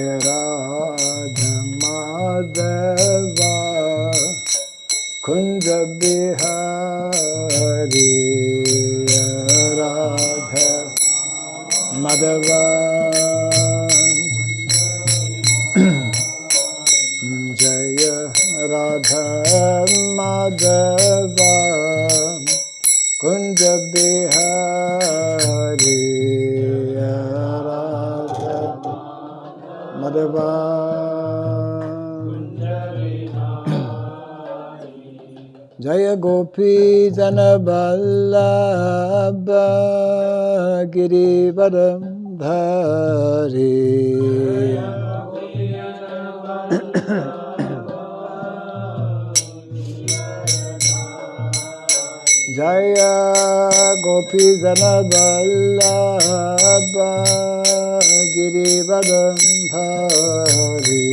Jaya Radha Madhava Kunja Bihari Radha Madhava Jaya Radha Madhava Kunja Bihari Radha Madhava Jaya Gopi Jana Vallabha Girivardhari Jaya Gopi Jana Vallabha Girivardhari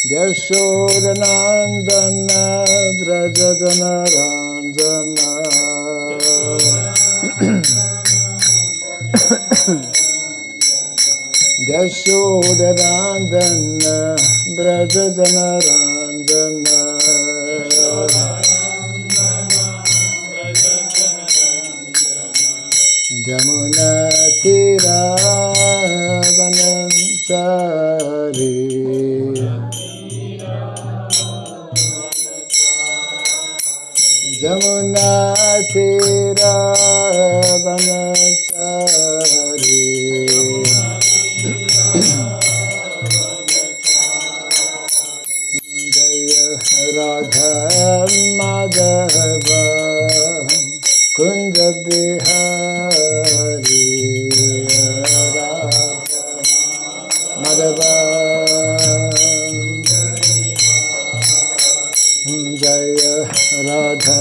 Yashodanandana Brajajana Ranjana Yashodanandana Brajajana Ranjana Jamuna Tira Vanamchari Jamuna Tira Vanamchari Jaya Radha Madhava Kunja Bihari Radha Madhava Jaya Radha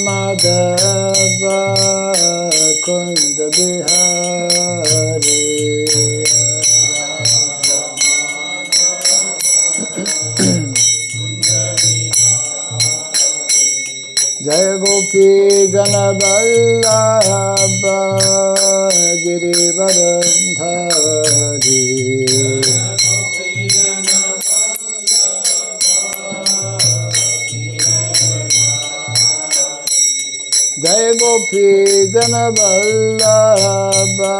Madhava Kunja Bihari Jaya Gopi Jana Vallabha Girivardhari Jaya Gopi Jana Vallabha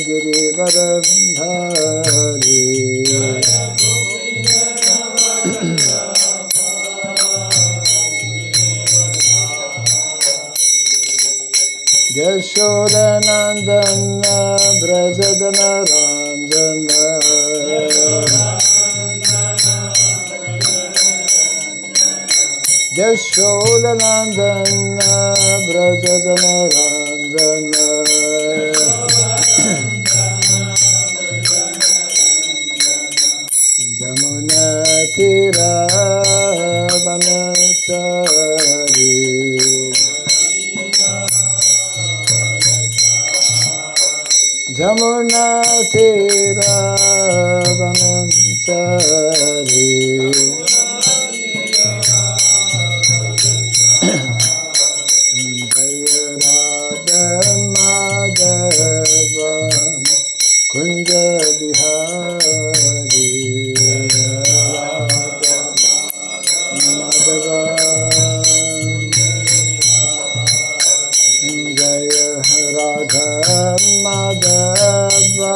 Girivardhari Yashodanandana Brajadana Ranjana Yashodanandana Brajadana Ranjana Jamuna Tira Vanachari Jamuna Tira Vanachari Jaya Radha Madhava Kunja Bihari Radha Madhava Jaya Radha Madhava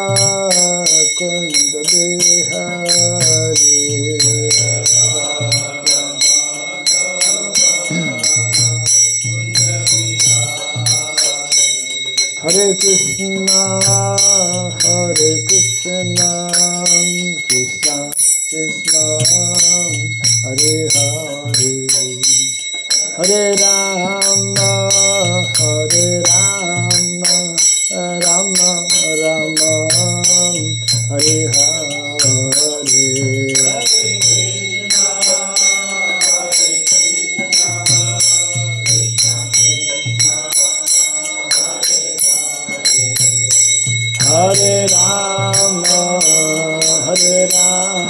Kunja Bihari Hare Krishna, Krishna Krishna, Hare Hare, Hare Rama, Rama Rama, Hare Hare. Hare Rama, Rama Rama,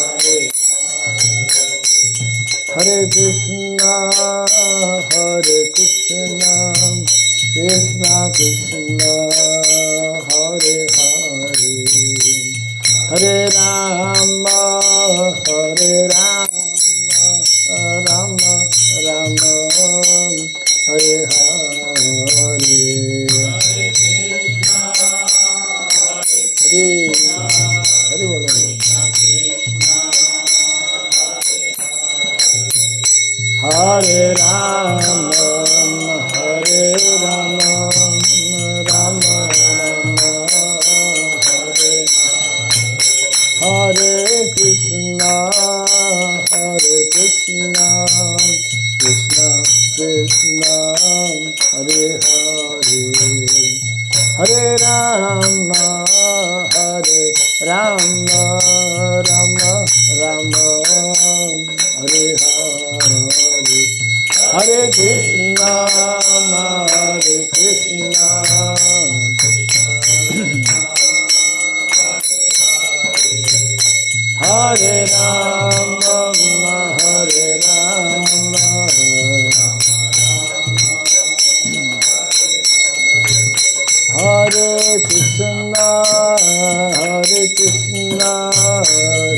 Hare Hare Krishna, Hare Krishna, Krishna Krishna, Hare Hare, Hare Rama, Hare Rama, Rama Rama, Hare Hare, Hare Hare Bolo. Hare Rama, Hare Rama, Rama Rama, Hare Hare Krishna, Hare Krishna, Krishna Krishna, Hare Hare, Hare Rama, Hare Rama, Rama Rama, Hare Hare, Hare Krishna, Hare Krishna, Hare Rama, Hare Rama, Hare Krishna, Hare Krishna,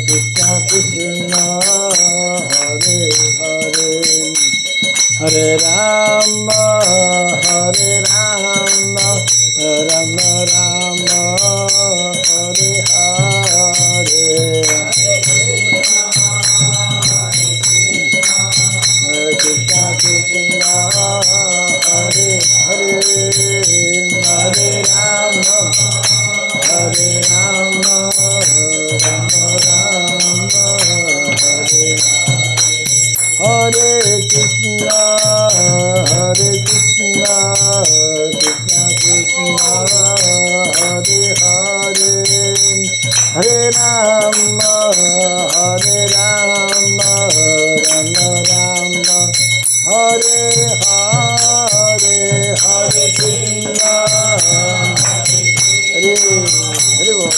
Krishna Krishna, Hare Hare, Hare Rama, Hare Rama, Rama Rama, Hare Hare, Krishna Krishna, Hare Hare, Hare Rama, Hare Rama, Rama Rama, Hare Hare Krishna, Hare Krishna, Krishna Krishna, Hare Hare, Hare Rama, Hare Rama, Rama Rama, Hare Hare, Hare Krishna, Hare Hare Bol.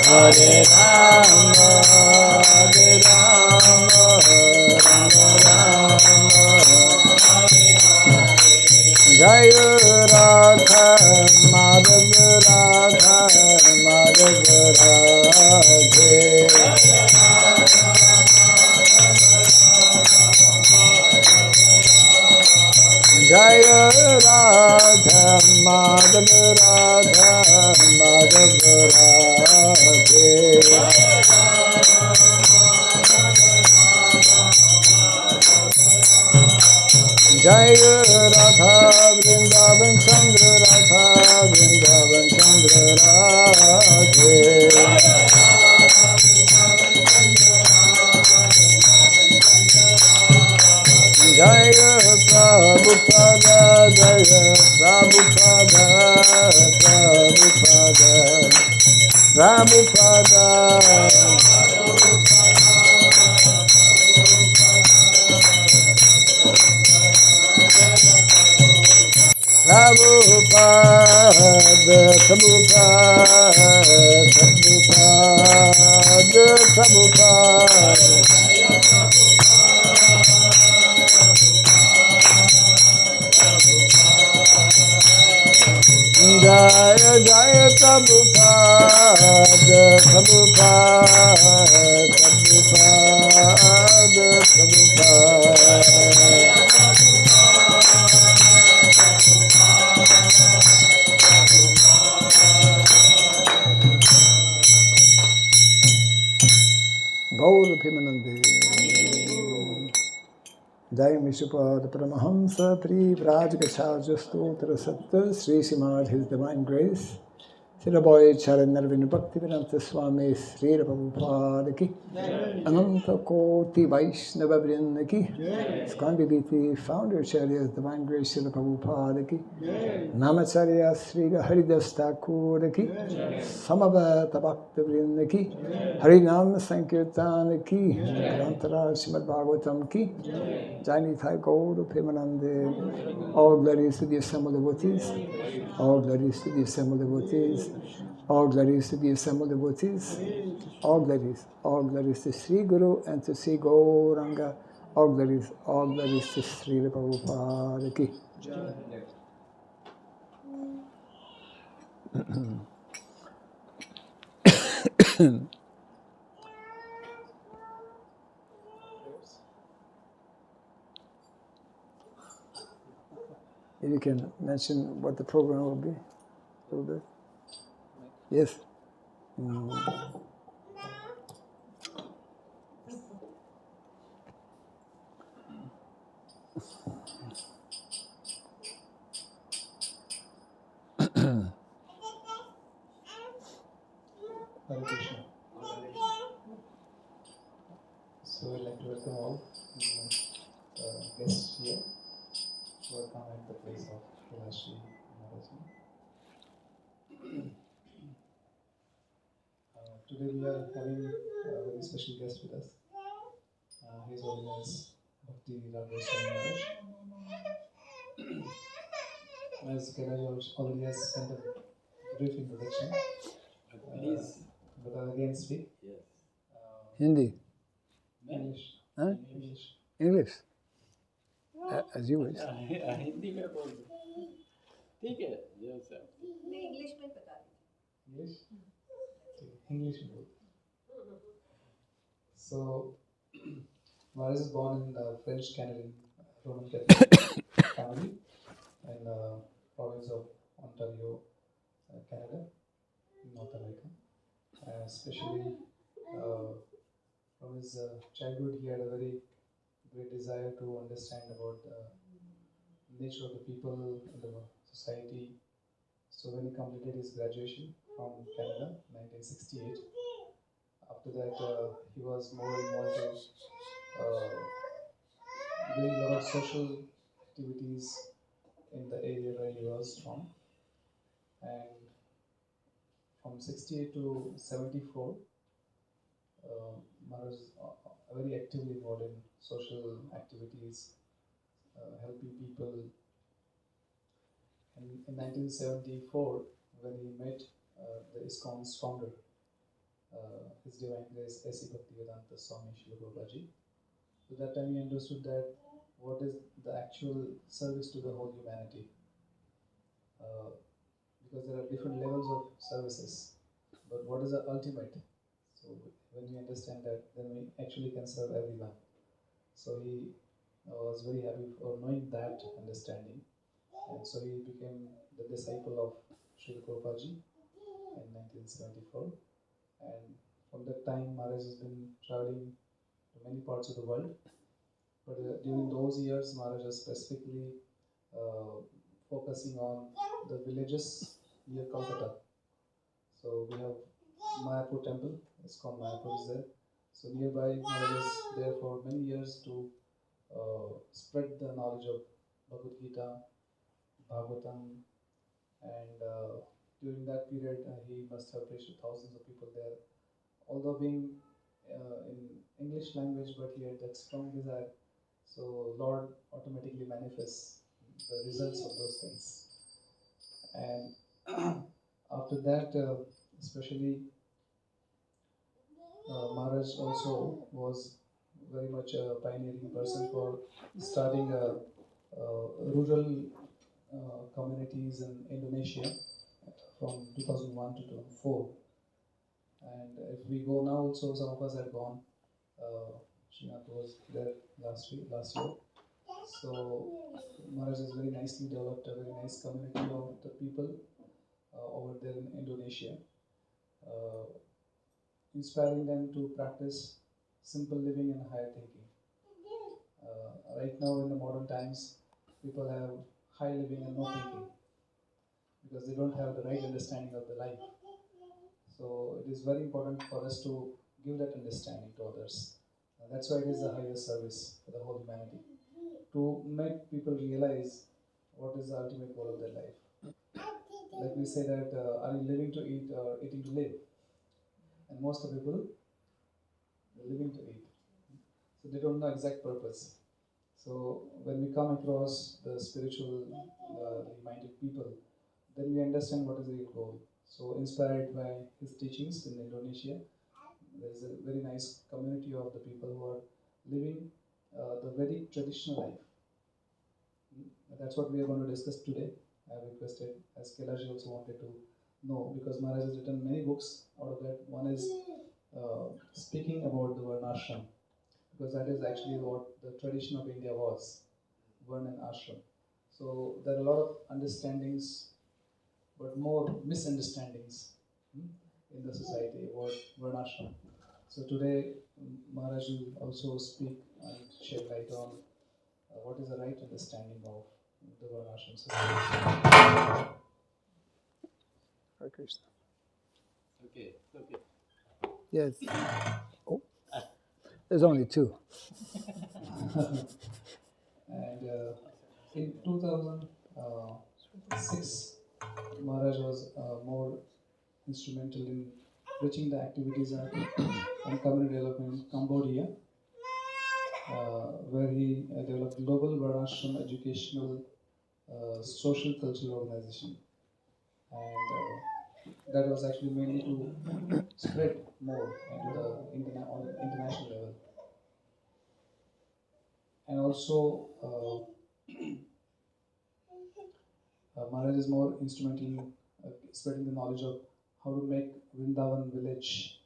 Hare Rama, Hare Rama, Rama Rama, Jaya Radha, Madhav Radha, Madhav Radhe, Jaya Radha, Madhav Radha, Madhav Radhe, Jaya Radha, Vrindavan Chandra Radha, Vrindavan Chandra Radhe, Jaya Prabhupada, Jaya Prabhupada, Prabhupada, Prabhupada, Prabhupada, Prabhupada, Prabhupada, Prabhupada, Jaya Jaya Prabhupada, Prabhupada, Prabhupada, Prabhupada. Gaur Pimanande. Jai Mishupad Paramahamsa Pri Vraj Gacharya Stotra Satta Sri Simad His Divine Grace Siraboy Charanarvin Bhaktivedanta Swami Sri Prabhupada Ki Ananta Koti Vaishnava Vrinda Ki Skandiviti Founder Charya Divine Grace Sri Prabhupada Ki Namacharya Sri Haridas Thakur Ki Samavata Bhakta Vrinda Ki Harinam Sankirtan Ki Grantara Srimad Bhagavatam Ki Jai Thai Gaur Premanande. All glories to the assembled devotees. All glories to the assembled devotees. All glories to the assembled devotees. All glories to Sri Guru and to Sri Gauranga. All glories to Sri Prabhupada ki. If you can mention what the program will be a little bit. Yes. Hare Krishna. So I'd like to welcome all guests here who have come at the place of Sri Maharaj. Today we are having a very special guest with us. His Holiness Bhakti Varnasrama Maharaj. As Kailash already has sent a brief introduction, please, but I'll again speak. Yes. Hindi. English. Huh? English. English. As you wish. Hindi में बोल दो ठीक है जो सब मैं English में बता दी English? English. So, Maharaj is born in the French Canadian Roman Catholic family in the province of Ontario, Canada, North America. Especially from his childhood, he had a very great desire to understand about the nature of the people in the society. So when he completed his graduation from Canada, 1968, after that he was more involved in doing a lot of social activities in the area where he was from. And from 68 to 74, Maharaj was very actively involved in social activities, helping people. And in 1974, when he met the ISKCON's founder, His Divine Grace A.C. Bhaktivedanta Swami Srila Prabhupada, so that time he understood that what is the actual service to the whole humanity. Because there are different levels of services, but what is the ultimate? So when we understand that, then we actually can serve everyone. So he was very happy for knowing that understanding, and so he became the disciple of Srila Prabhupada in 1974. And from that time, Maharaj has been traveling to many parts of the world. But during those years, Maharaj was specifically focusing on the villages near Calcutta. So we have Mayapur temple, it's called Mayapur is there. So nearby, Maharaj was there for many years to spread the knowledge of Bhagavad Gita, Bhagavatam, and during that period, he must have reached thousands of people there. Although being in English language, but he had that strong desire. So Lord automatically manifests the results of those things. And after that, especially Maharaj also was very much a pioneering person for starting rural communities in Indonesia from 2001 to 2004. And if we go now, also some of us have gone. Srinath was there last year. So Maharaj has very nicely developed a very nice community of the people over there in Indonesia, inspiring them to practice simple living and higher thinking. Right now in the modern times, people have high living and no thinking because they don't have the right understanding of the life. So it is very important for us to give that understanding to others. That's why it is the highest service for the whole humanity, to make people realize what is the ultimate goal of their life. Like we say that, are you living to eat or eating to live? And most of the people are living to eat. So they don't know exact purpose. So when we come across the spiritual minded people, then we understand what is the real goal. So inspired by his teachings in Indonesia, there is a very nice community of the people who are living the very traditional life. That's what we are going to discuss today. I have requested, as Kailash also wanted to know, because Maharaj has written many books. Out of that, one is speaking about the Varnashram, because that is actually what the tradition of India was, Varna and Ashram. So there are a lot of understandings, but more misunderstandings in the society about Varnashram. So today, Maharaj will also speak and shed light on what is the right understanding of the Varnashram society. Hare Krishna. Okay, okay. Yes. Oh, there's only two. And in 2006, Maharaj was more instrumental in preaching the activities on community development in Cambodia, where he developed global Varnashram educational social cultural organization, and that was actually mainly to spread more into the on the international level, and also Maharaj is more instrumental in spreading the knowledge of how to make Vrindavan village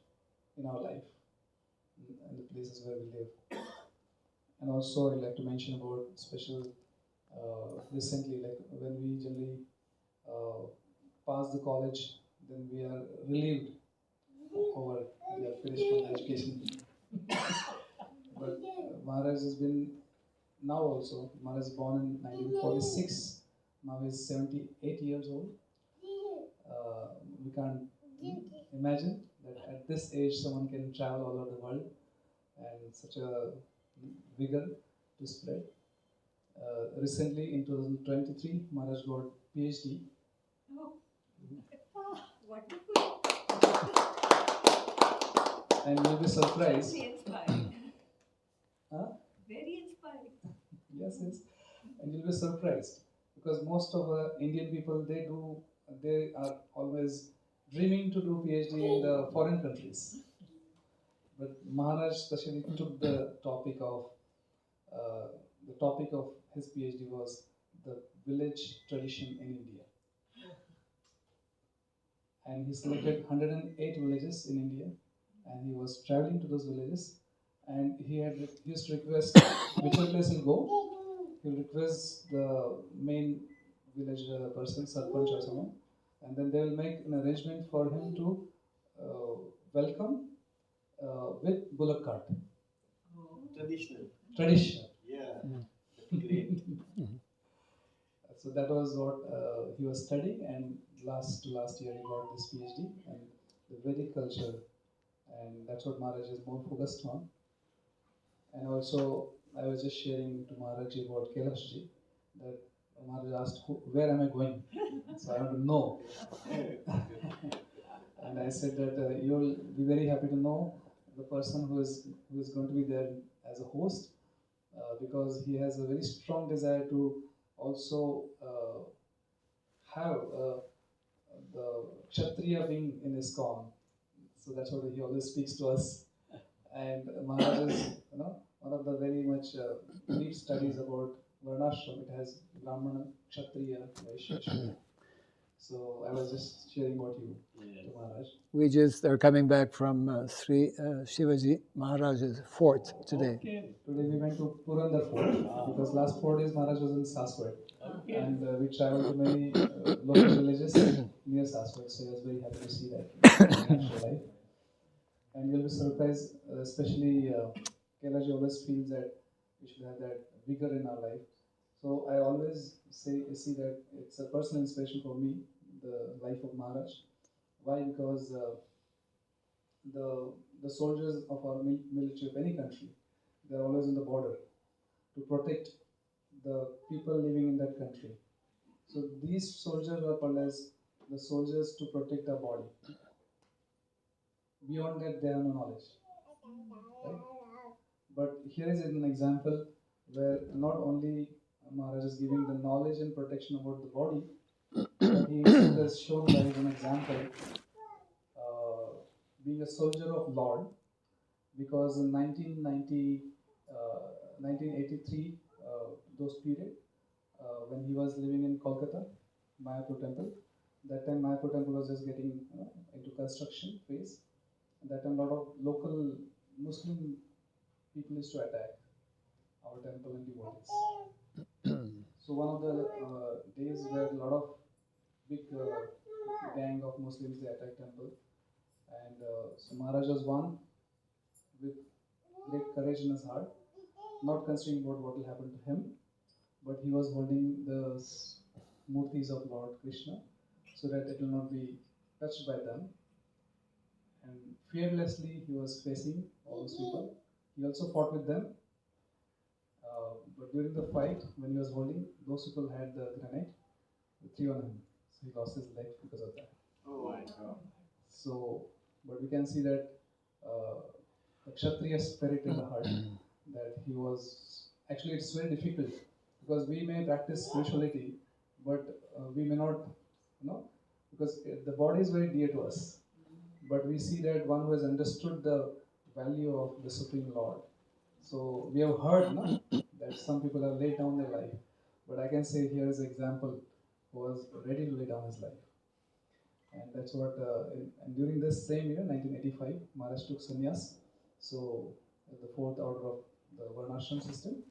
in our life and the places where we live. And also, I'd like to mention about special recently, like when we generally uh, pass the college, then we are relieved over we are finished with the education. But Maharaj has been now also. Maharaj was born in 1946. Now he's 78 years old. We can't imagine that at this age someone can travel all over the world and such a vigor to spread. Recently, in 2023, Maharaj got PhD. Oh, wonderful. And you'll be surprised. Very inspiring. Huh? Very inspiring. Yes, yes. And you'll be surprised because most of Indian people they are always dreaming to do PhD in the foreign countries. But Maharaj especially took uh, the topic of his PhD was the village tradition in India. And he selected 108 villages in India, and he was traveling to those villages, and he used to request whichever place he'll go, he'll request the main village person, sarpanch or someone, and then they'll make an arrangement for him to welcome with bullock cart. Traditional. Traditional. Yeah. Great. So that was what he was studying, and last year he got this PhD and the Vedic culture, and that's what Maharaj is more focused on. And also, I was just sharing to Maharaj about Kailashji that Maharaj asked, "Where am I going?" So I want to know, and I said that you'll be very happy to know the person who is going to be there as a host, because he has a very strong desire to also have the Kshatriya being in ISKCON. So that's what he always speaks to us. And Maharaj is, one of the very much deep studies about Varnashram. It has Brahmana, Kshatriya, Vaishya, Shudra. So I was just sharing about you to Maharaj. We just are coming back from Sri Shivaji Maharaj's fort today. Okay. Today we went to Purandar Fort because last 4 days Maharaj was in Saswat. Okay. And we traveled to many local villages near Saswat. So I was very happy to see that in actual life. And you'll be surprised, especially Kailash always feels that we should have that vigor in our life. So I always see that it's a personal inspiration for me, the life of Maharaj. Why? Because the soldiers of our military of any country, they're always on the border to protect the people living in that country. So these soldiers are called as the soldiers to protect our body. Beyond that, they have no knowledge. Right? But here is an example where not only Maharaj is giving the knowledge and protection about the body, But he himself has shown by an example, being a soldier of Lord, because in 1983, those period, when he was living in Kolkata, Mayapur temple, that time Mayapur temple was just getting into construction phase. That time a lot of local Muslim people used to attack our temple and devotees. So one of the days where a lot of big gang of Muslims they attacked temple, and so Maharaj was one with great courage in his heart, not considering about what will happen to him, but he was holding the murtis of Lord Krishna so that it will not be touched by them. And fearlessly he was facing all those people. He also fought with them. But during the fight, when he was holding, those people had the grenade, threw on him. So he lost his leg because of that. Oh my God. So, but we can see that the Kshatriya spirit in the heart, that he was, actually it's very difficult because we may practice spirituality, but we may not, because the body is very dear to us. But we see that one who has understood the value of the Supreme Lord. So we have heard that some people have laid down their life, but I can say here is an example who was ready to lay down his life. And that's what, and during this same year, 1985, Maharaj took sannyas. So the fourth order of the Varnasrama system.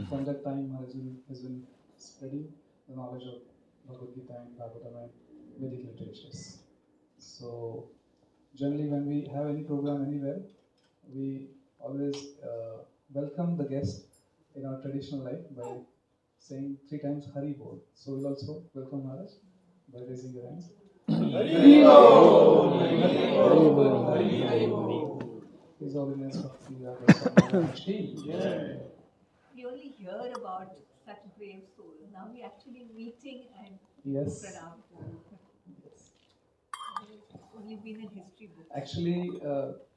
From that time, Maharaj has been spreading the knowledge of Bhagavad Gita and Bhagavatam and Vedic literatures. So generally, when we have any program anywhere, we always welcome the guest in our traditional life by saying 3 times Hari Bol. So we'll also welcome Maharaj by raising your hands. Hari Bol, Hari Bol, Hari Bol. His Holiness Bhakti Varnasrama Maharaj ki jai. We only hear about such brave souls. Now we're actually meeting and Yes. pranam. Yes. It's only been in history books. Actually,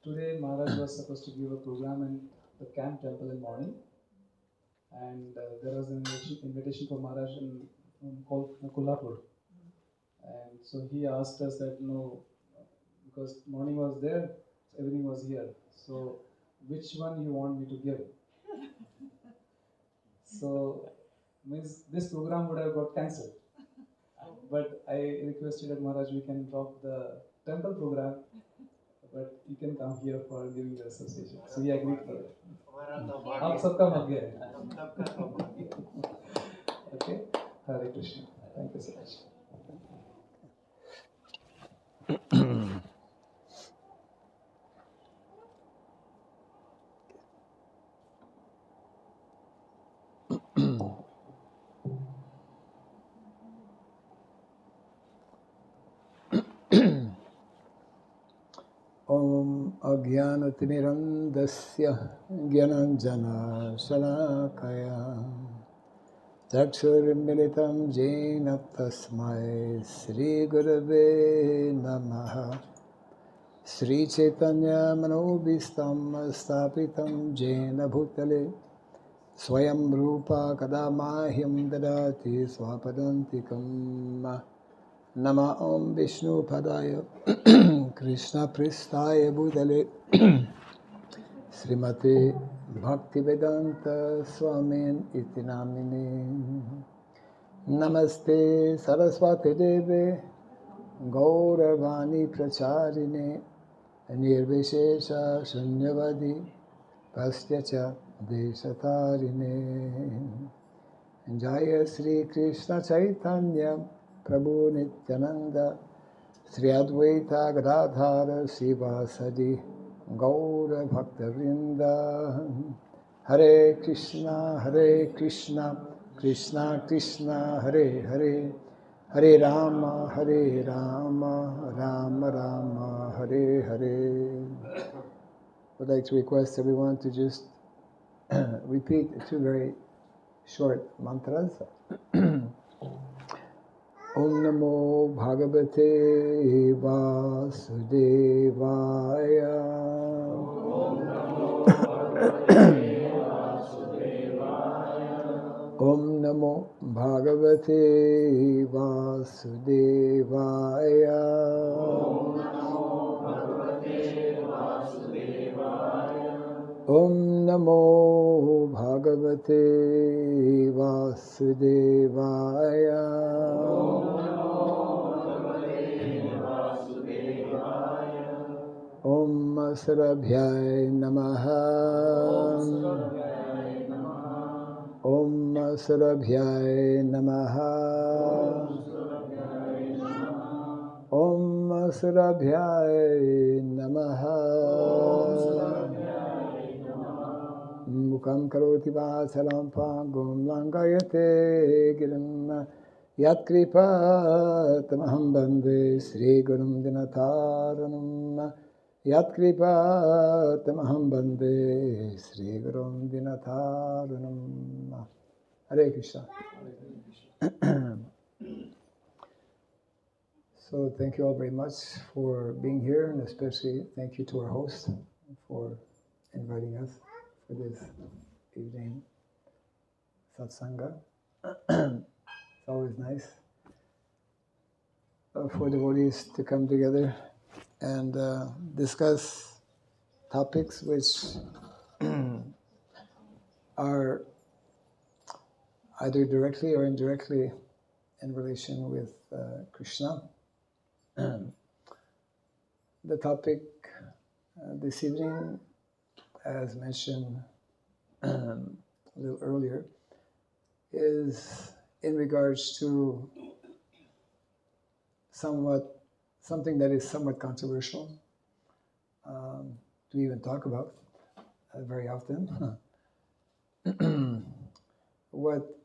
today Maharaj was supposed to give a program in the camp temple in morning, and there was an invitation for Maharaj in Kolhapur, and so he asked us that because morning was there, evening was here, so which one you want me to give? So means this program would have got cancelled, but I requested that Maharaj we can drop the temple program, but you can come here for giving the association. So he agreed for it. आप सबका भाग्य है. Okay, Hare Krishna. Thank you so much. Om Agyanatimirandasya Gyananjana Shalakaya Chakshurmilitam Jena Tasmai Sri Gurave Namaha Sri Chaitanya Manobhistam Stapitam Jena Bhutale Swayam Rupa Kadamahyam Dadati Swapadantikam Nama Om Vishnu Padaya Krishna Pristaya Bhutale Srimate Bhaktivedanta Swamin Iti Namine Namaste Saraswati Deve Gauravani Pracharine Nirvishesha Shunyavadi Pasyacha Deshatarine Jaya Sri Krishna Chaitanya Prabhu Nityananda Sri Advaita Gadadhara Sivasadi Gaura Bhakta Vrinda Hare Krishna Krishna Krishna Hare Hare Hare Rama Rama Rama Hare Hare. I'd like to request everyone to just repeat 2 very short mantras. Om Namo Bhagavate Vasudevaya. Om Namo Bhagavate Vasudevaya. Om Namo Bhagavate Vasudevaya. Om Sarabhyay Namaha. Om Sarabhyay Namaha. Om Sarabhyay Namaha. Mukam karoti vasalam pangum langayate girim yat kripa tamaham bande Sri Gurum Dinataranam yat kripa tamaham bande Sri Gurum Dinataranam. Hare Krishna. So thank you all very much for being here, and especially thank you to our host for inviting us for this evening satsanga. It's always nice for devotees to come together and discuss topics which are either directly or indirectly in relation with Krishna. The topic this evening, as mentioned a little earlier, is in regards to something that is somewhat controversial to even talk about very often. What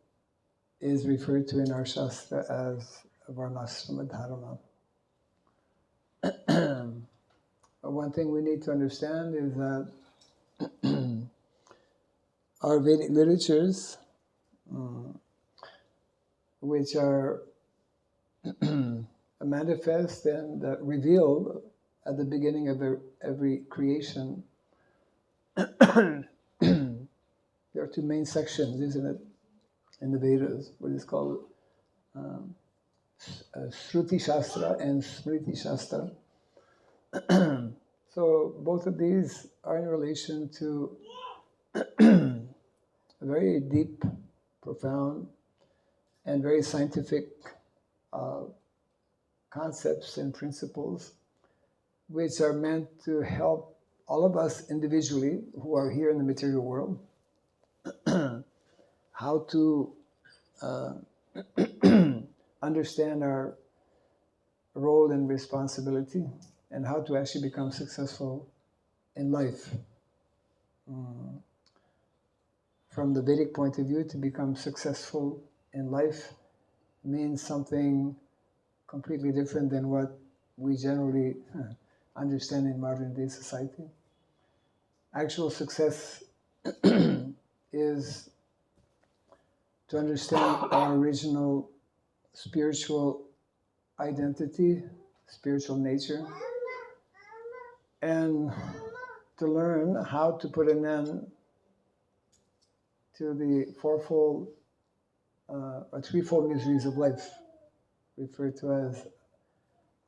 is referred to in our Shastra as Varnasrama Dharma. One thing we need to understand is that our Vedic literatures, which are manifest and revealed at the beginning of every creation, there are two main sections, isn't it, in the Vedas, what is called Shruti Shastra and Smriti Shastra. So both of these are in relation to very deep, profound, and very scientific concepts and principles which are meant to help all of us individually who are here in the material world how to understand our role and responsibility and how to actually become successful in life. From the Vedic point of view, to become successful in life means something completely different than what we generally understand in modern day society. Actual success is to understand our original spiritual identity, spiritual nature, and to learn how to put an end to the fourfold or threefold miseries of life, referred to as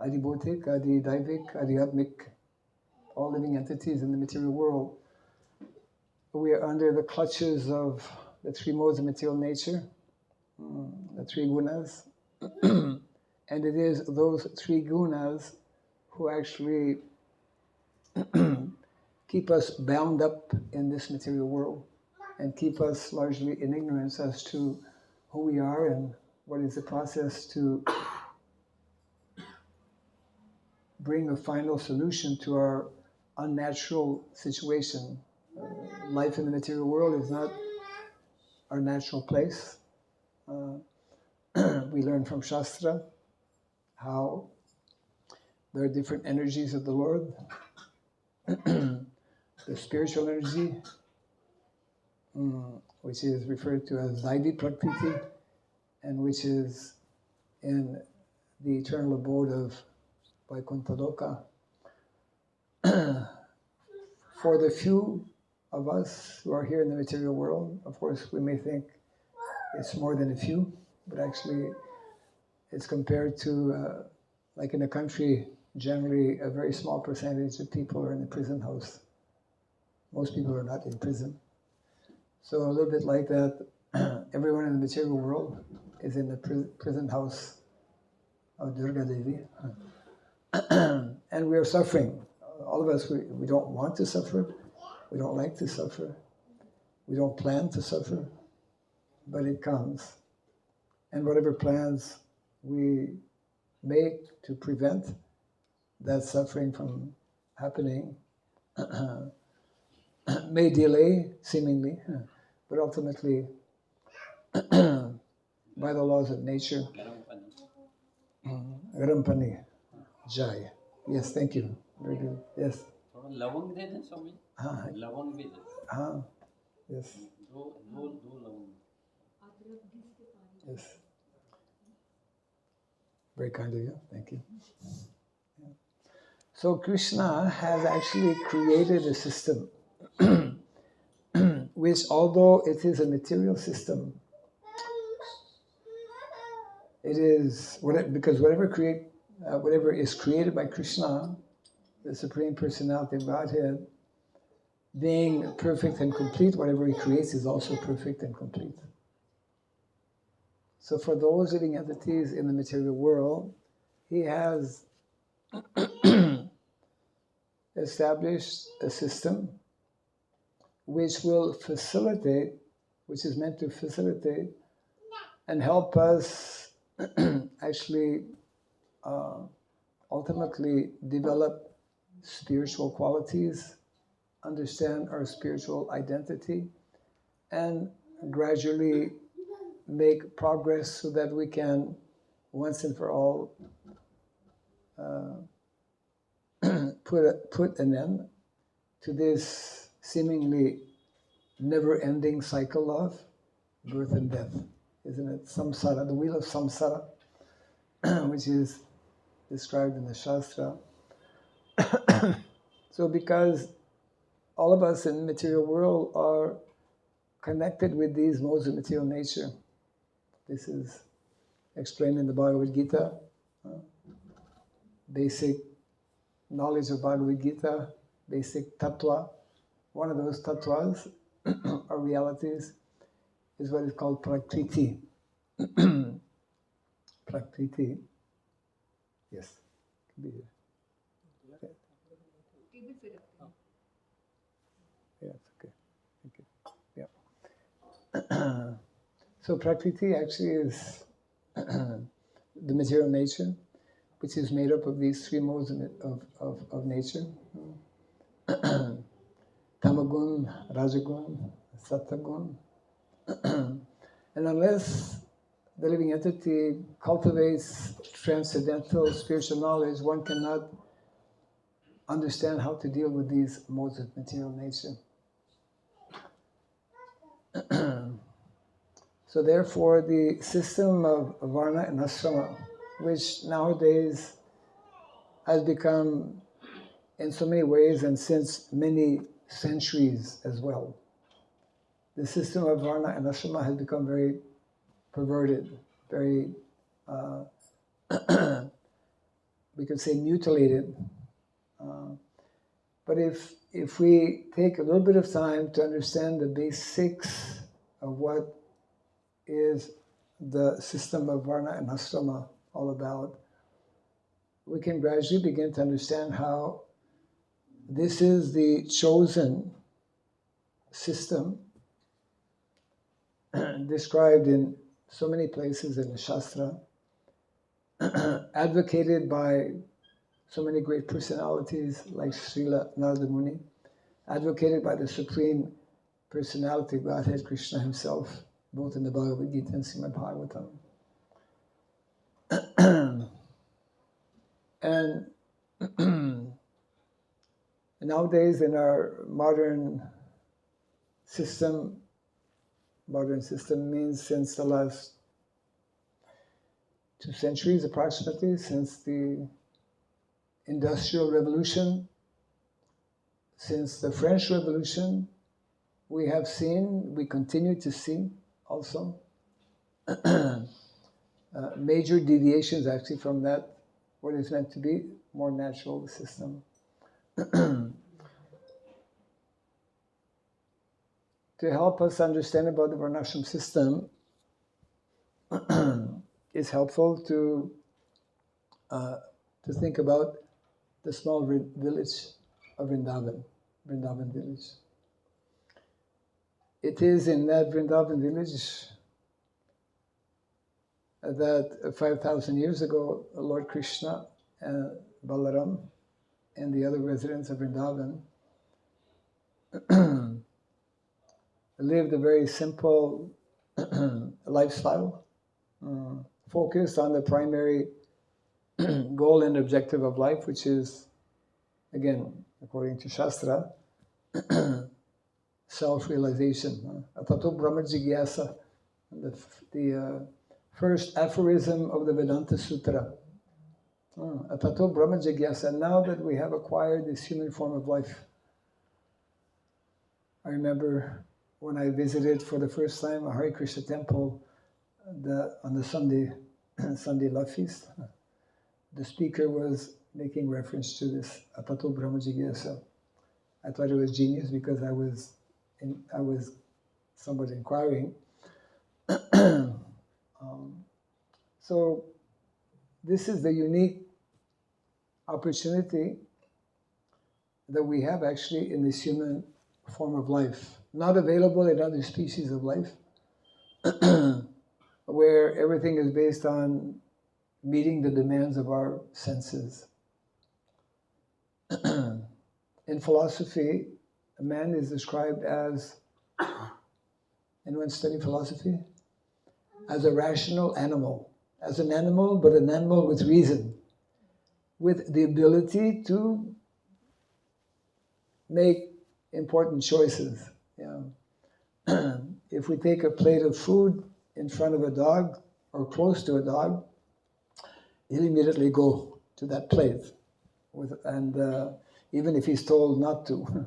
Adibhutik, Adi-Daivik, Adhyatmik, all living entities in the material world. We are under the clutches of the three modes of material nature, the three gunas, and it is those three gunas who actually keep us bound up in this material world and keep us largely in ignorance as to who we are and what is the process to bring a final solution to our unnatural situation. Life in the material world is not our natural place. We learn from Shastra how there are different energies of the Lord. The spiritual energy, which is referred to as Daivi Prakriti, and which is in the eternal abode of Vaikuntha Loka. For the few of us who are here in the material world, of course, we may think it's more than a few, but actually it's compared to, like in a country, generally a very small percentage of people are in a prison house. Most people are not in prison. So a little bit like that, everyone in the material world is in the prison house of Durga Devi. And we are suffering. All of us, we don't want to suffer. We don't like to suffer. We don't plan to suffer, but it comes. And whatever plans we make to prevent that suffering from happening may delay, seemingly, but ultimately, by the laws of nature, Rampani, Jai. Yes, thank you. Very good. Yes. लवंग दे दें स्वामी हाँ लवंग भी दे हाँ yes दो लवंग yes very kind of you, thank you. Yeah. So Krishna has actually created a system which, although it is a material system, it is because whatever is created by Krishna, the Supreme Personality of Godhead, being perfect and complete, whatever he creates is also perfect and complete. So for those living entities in the material world, he has established a system which will facilitate, which is meant to facilitate and help us actually ultimately develop spiritual qualities, understand our spiritual identity, and gradually make progress so that we can, once and for all, put an end to this seemingly never-ending cycle of birth and death, isn't it? Samsara, the wheel of samsara, which is described in the Shastra. So because all of us in the material world are connected with these modes of material nature, this is explained in the Bhagavad Gita, basic knowledge of Bhagavad Gita, basic tattva. One of those tattvas or realities is what is called prakriti. Prakriti. Yes. Can be here. Yeah, it's okay. Thank you. Yeah. So prakriti actually is the material nature, which is made up of these three modes of nature. Tamagun, Rajagun, Sattvagun. And unless the living entity cultivates transcendental spiritual knowledge, one cannot understand how to deal with these modes of material nature. So therefore, the system of Varna and Asrama, which nowadays has become, in so many ways and since many centuries as well, the system of Varna and Asrama has become very perverted, very, we could say mutilated. But if we take a little bit of time to understand the basics of what is the system of Varna and Asrama all about, we can gradually begin to understand how this is the chosen system described in so many places in the Shastra, advocated by so many great personalities like Srila Narada Muni, advocated by the Supreme Personality of Godhead, Krishna himself, both in the Bhagavad Gita and Srimad Bhagavatam. And nowadays in our modern system means since the last 2 centuries approximately, since the Industrial Revolution, since the French Revolution, we continue to see also major deviations actually from that, what is meant to be more natural system. To help us understand about the Varnashram system, it's helpful to think about the small village of Vrindavan village. It is in that Vrindavan village that 5,000 years ago, Lord Krishna and Balaram and the other residents of Vrindavan lived a very simple lifestyle, focused on the primary goal and objective of life, which is, again, according to Shastra, self-realization. Atato Brahma Jigyasa, the first aphorism of the Vedanta Sutra. Atato Brahma Jigyasa. Now that we have acquired this human form of life, I remember when I visited for the first time a Hare Krishna temple on the Sunday love feast. The speaker was making reference to this Atato Brahma Jigyasa. I thought it was genius because I was somewhat inquiring. So this is the unique opportunity that we have actually in this human form of life, not available in other species of life, where everything is based on meeting the demands of our senses. In philosophy, a man is described as, anyone study philosophy? As a rational animal. As an animal, but an animal with reason, with the ability to make important choices. If we take a plate of food in front of a dog or close to a dog, he'll immediately go to that plate, even if he's told not to.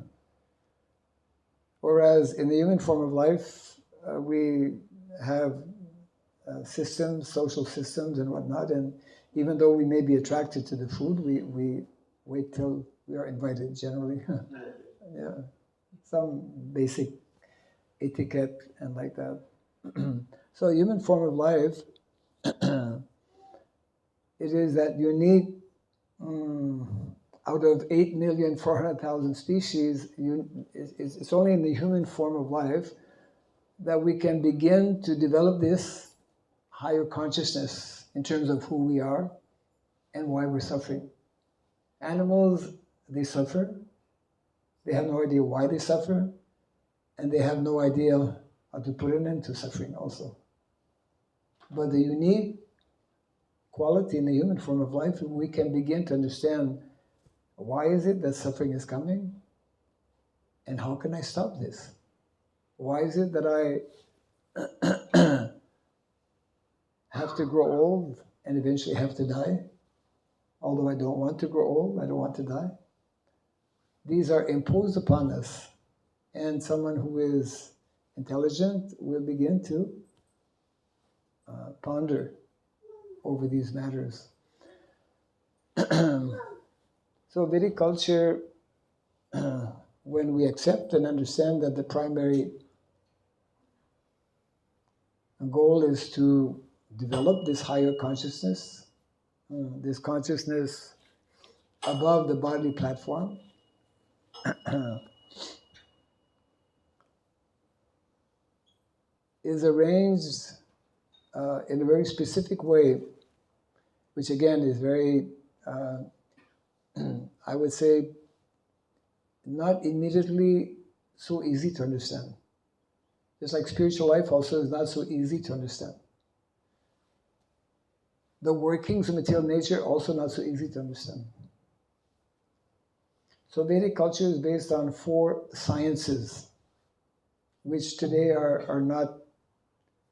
Whereas in the human form of life, we have systems, social systems and whatnot, and even though we may be attracted to the food, we wait till we are invited generally. Yeah, some basic etiquette and like that. So human form of life, it is that unique, out of 8,400,000 species, it's only in the human form of life that we can begin to develop this higher consciousness in terms of who we are and why we're suffering. Animals, they suffer. They have no idea why they suffer, and they have no idea how to put an end to suffering also. But the unique quality in the human form of life, we can begin to understand why is it that suffering is coming, and how can I stop this? Why is it that I have to grow old and eventually have to die? Although I don't want to grow old, I don't want to die. These are imposed upon us, and someone who is intelligent will begin to ponder over these matters. So Vedic culture, when we accept and understand that the primary goal is to develop this higher consciousness, this consciousness above the bodily platform, is arranged in a very specific way, which again is very, I would say, not immediately so easy to understand. Just like spiritual life also is not so easy to understand. The workings of material nature also not so easy to understand. So Vedic culture is based on 4 sciences, which today are not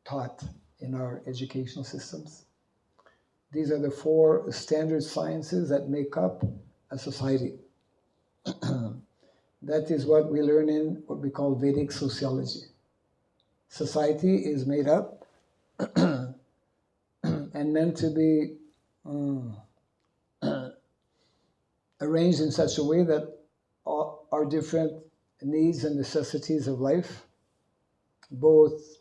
taught in our educational systems. These are the 4 standard sciences that make up a society. That is what we learn in what we call Vedic sociology. Society is made up and meant to be arranged in such a way that all our different needs and necessities of life, both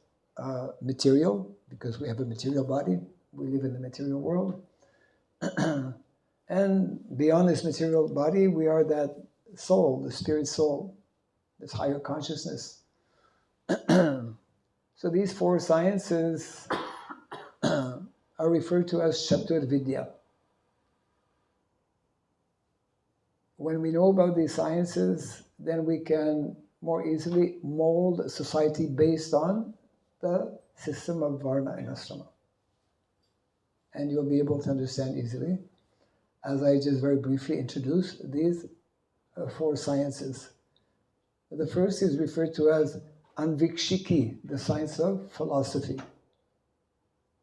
material, because we have a material body, we live in the material world, and beyond this material body, we are that soul, the spirit soul, this higher consciousness. So these four sciences are referred to as Chatur Vidya. When we know about these sciences, then we can more easily mold a society based on the system of Varna and Asrama. And you'll be able to understand easily, as I just very briefly introduced these four sciences. The first is referred to as Anvikshiki, the science of philosophy,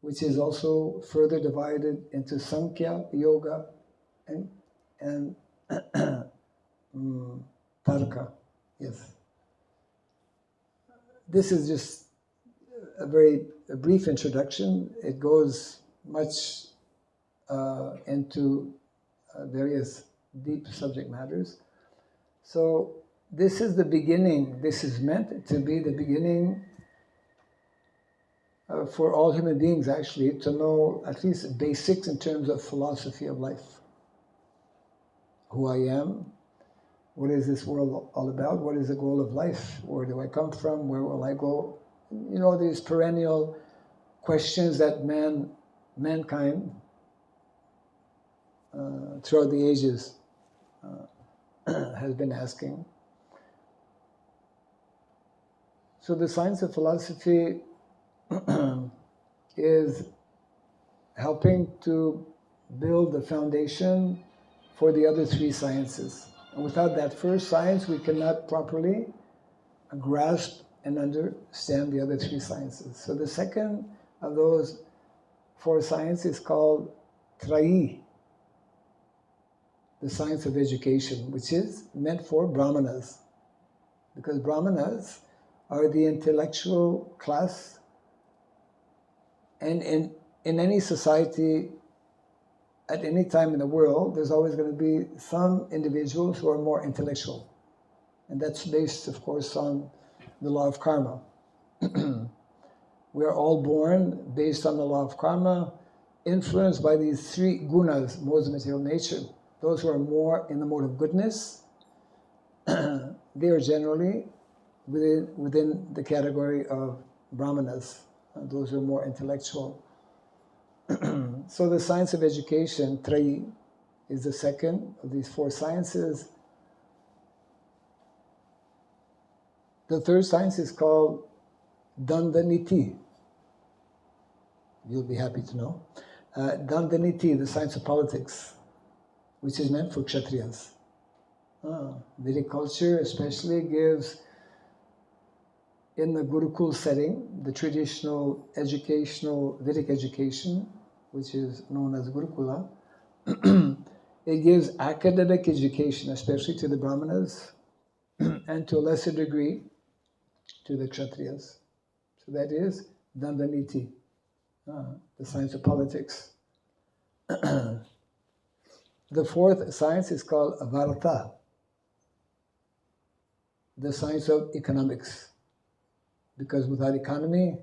which is also further divided into Sankhya, Yoga, and Tarka. Yes. This is just a very brief introduction. It goes much into various deep subject matters. So this is the beginning. This is meant to be the beginning for all human beings, actually, to know at least basics in terms of philosophy of life. Who I am, what is this world all about, what is the goal of life, where do I come from, where will I go? You know, these perennial questions that mankind throughout the ages has been asking. So the science of philosophy is helping to build the foundation for the other three sciences. And without that first science, we cannot properly grasp and understand the other three sciences. So the second of those four sciences is called Trayi, the science of education, which is meant for Brahmanas. Because Brahmanas are the intellectual class, and in any society, at any time in the world, there's always going to be some individuals who are more intellectual. And that's based, of course, on the law of karma. We are all born based on the law of karma, influenced by these three gunas, modes of material nature. Those who are more in the mode of goodness, they are generally within the category of Brahmanas, those who are more intellectual. So the science of education, Trayi, is the second of these four sciences. The third science is called Dandaniti. You'll be happy to know. Dandaniti, the science of politics, which is meant for Kshatriyas. Vedic culture especially gives, in the Gurukul setting, the traditional educational Vedic education, which is known as Gurukula, it gives academic education, especially to the Brahmanas, and to a lesser degree to the Kshatriyas. So that is Dandaniti, the science of politics. The fourth science is called Varta, the science of economics. Because without economy,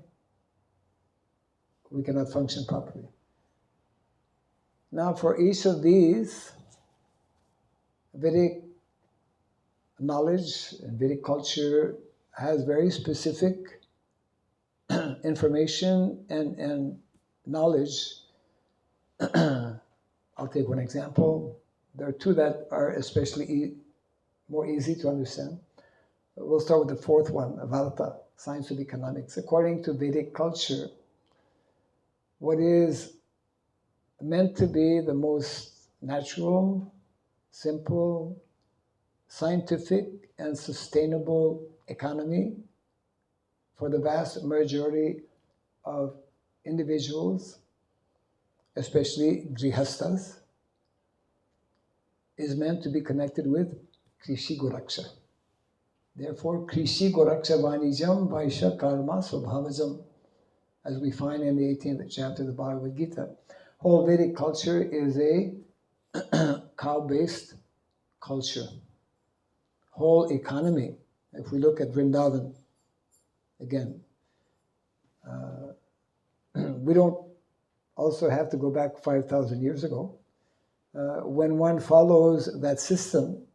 we cannot function properly. Now, for each of these, Vedic knowledge and Vedic culture has very specific information and knowledge. I'll take one example. There are two that are especially more easy to understand. We'll start with the fourth one, Varta, science of economics. According to Vedic culture, what is meant to be the most natural, simple, scientific, and sustainable economy for the vast majority of individuals, especially grihastas, is meant to be connected with Krishi Goraksha. Therefore, Krishi Goraksha Vanijam Vaisha Karma Swabhavajam. as we find in the 18th chapter of the Bhagavad Gita. Whole Vedic culture is a cow-based culture. Whole economy, if we look at Vrindavan, again, we don't also have to go back 5,000 years ago. When one follows that system,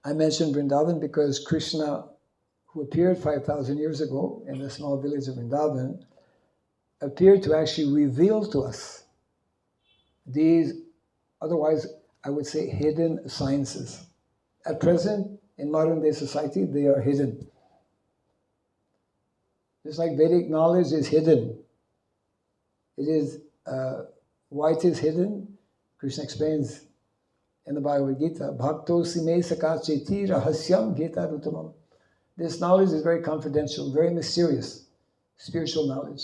I mentioned Vrindavan because Krishna, who appeared 5,000 years ago in the small village of Vrindavan, appeared to actually reveal to us these, otherwise I would say, hidden sciences. At present, in modern day society, they are hidden. Just like Vedic knowledge is hidden. It is, why it is hidden? Krishna explains in the Bhagavad Gita, Bhakto sime sakacheti rahasyam gita rutamam. This knowledge is very confidential, very mysterious, spiritual knowledge.